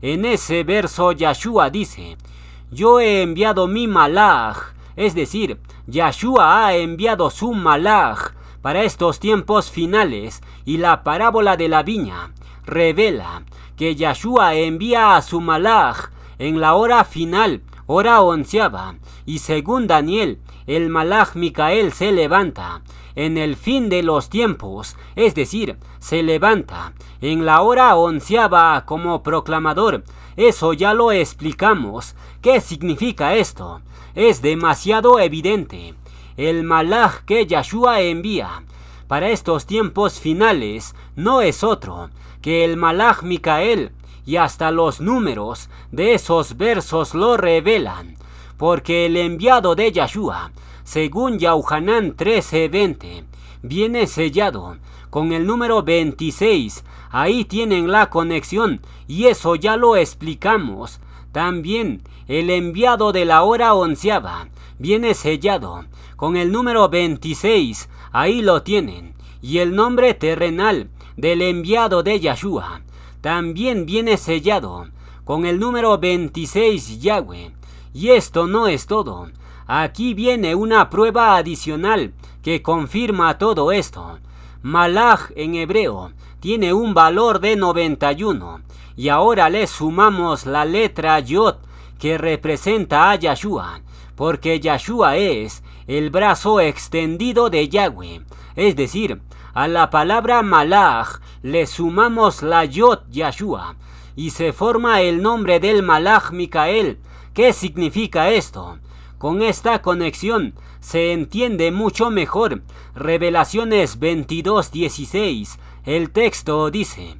Speaker 1: En ese verso Yahshua dice: yo he enviado mi malach, es decir, Yahshua ha enviado su malach para estos tiempos finales, y la parábola de la viña revela que Yahshua envía a su malach en la hora final, hora 11ª, y según Daniel, el malach Micael se levanta en el fin de los tiempos, es decir, se levanta en la hora 11ª como proclamador. Eso ya lo explicamos. ¿Qué significa esto? Es demasiado evidente. El malach que Yahshua envía para estos tiempos finales no es otro que el malach Micael, y hasta los números de esos versos lo revelan, porque el enviado de Yahshua, según Yohanan 13:20, viene sellado con el número 26. Ahí tienen la conexión, y eso ya lo explicamos. También el enviado de la hora 11ª viene sellado con el número 26. Ahí lo tienen. Y el nombre terrenal del enviado de Yahshua también viene sellado con el número 26 Yahweh. Y esto no es todo. Aquí viene una prueba adicional que confirma todo esto. Malach en hebreo tiene un valor de 91, y ahora le sumamos la letra Yod, que representa a Yahshua, porque Yahshua es el brazo extendido de Yahweh. Es decir, a la palabra malach le sumamos la Yod Yahshua, y se forma el nombre del malach Micael. ¿Qué significa esto? Con esta conexión se entiende mucho mejor. Revelaciones 22:16. El texto dice: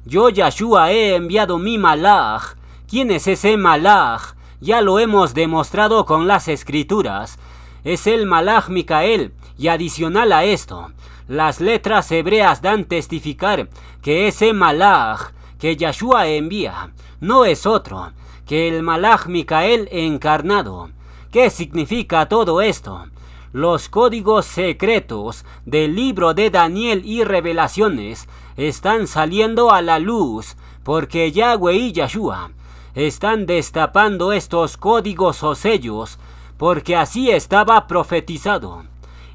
Speaker 1: yo Yahshua he enviado mi malach. ¿Quién es ese malach? Ya lo hemos demostrado con las escrituras. Es el Malach Micael, y adicional a esto, las letras hebreas dan testificar que ese Malach que Yahshua envía no es otro que el Malach Micael encarnado. ¿Qué significa todo esto? Los códigos secretos del libro de Daniel y Revelaciones están saliendo a la luz porque Yahweh y Yahshua están destapando estos códigos o sellos porque así estaba profetizado.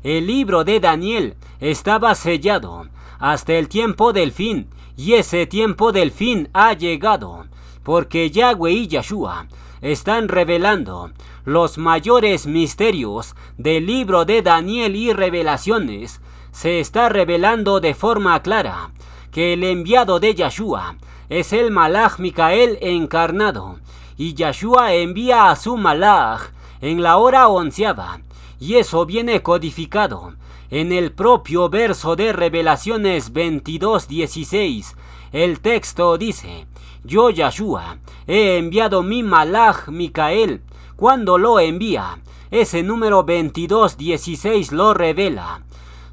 Speaker 1: El libro de Daniel estaba sellado hasta el tiempo del fin, y ese tiempo del fin ha llegado, porque Yahweh y Yahshua están revelando los mayores misterios del libro de Daniel y Revelaciones. Se está revelando de forma clara que el enviado de Yahshua es el Malach Micael encarnado, y Yahshua envía a su Malach en la hora 11ª, y eso viene codificado en el propio verso de Revelaciones 22:16. El texto dice: yo, Yahshua, he enviado mi Malach Micael. Cuando lo envía, ese número 22:16 lo revela.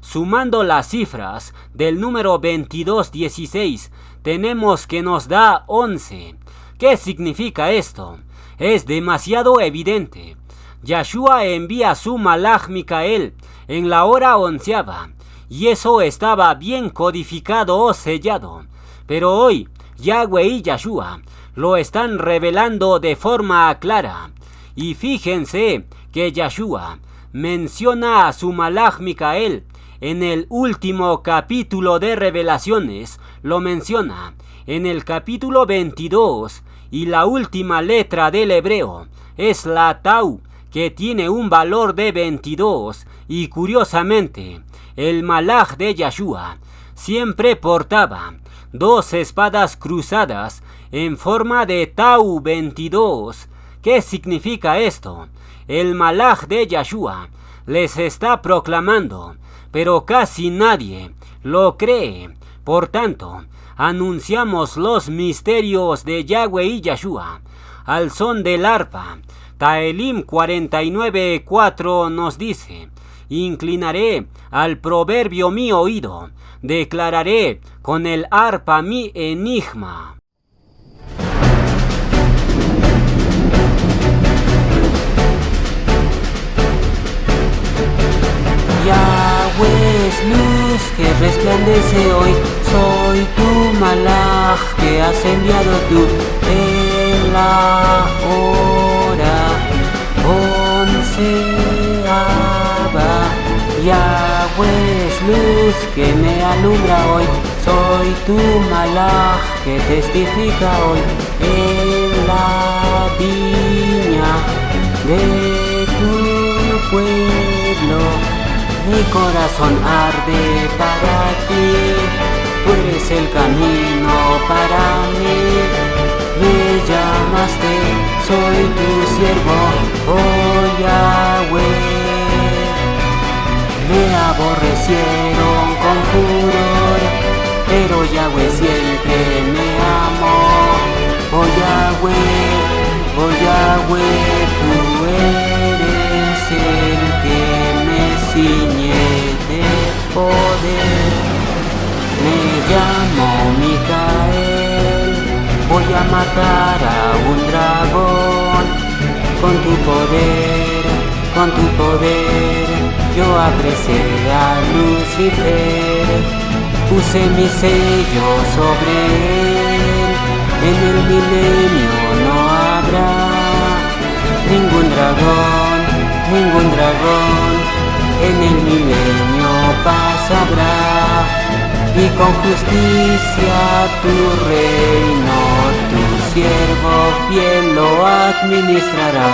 Speaker 1: Sumando las cifras del número 22:16, tenemos que nos da 11. ¿Qué significa esto? Es demasiado evidente. Yahshua envía su Malach Micael en la hora 11ª, y eso estaba bien codificado o sellado. Pero hoy, Yahweh y Yahshua lo están revelando de forma clara. Y fíjense que Yahshua menciona a su Malach Micael en el último capítulo de Revelaciones. Lo menciona en el capítulo 22, y la última letra del hebreo es la Tau, que tiene un valor de 22, y curiosamente, el Malach de Yahshua siempre portaba dos espadas cruzadas en forma de Tau 22. ¿Qué significa esto? El Malach de Yahshua les está proclamando, pero casi nadie lo cree. Por tanto, anunciamos los misterios de Yahweh y Yahshua al son del arpa. Taelim 49:4 nos dice: inclinaré al proverbio mi oído, declararé con el arpa mi enigma.
Speaker 2: Yahweh es luz que resplandece hoy, soy tu Malach que has enviado tú en la hora 11ª. Yahweh es luz que me alumbra hoy, soy tu Malach que testifica hoy en la viña de tu pueblo. Mi corazón arde para ti, tú eres el camino para mí. Me llamaste, soy tu siervo, oh Yahweh. Me aborrecieron con furor, pero Yahweh siempre me amó. Oh Yahweh, tú eres el que me ciñe de poder. Me llamo Micael, voy a matar a un dragón. Con tu poder, yo apresé a Lucifer. Puse mi sello sobre él, en el milenio no habrá ningún dragón, en el milenio paz habrá, y con justicia tu reino, tu siervo fiel lo administrará.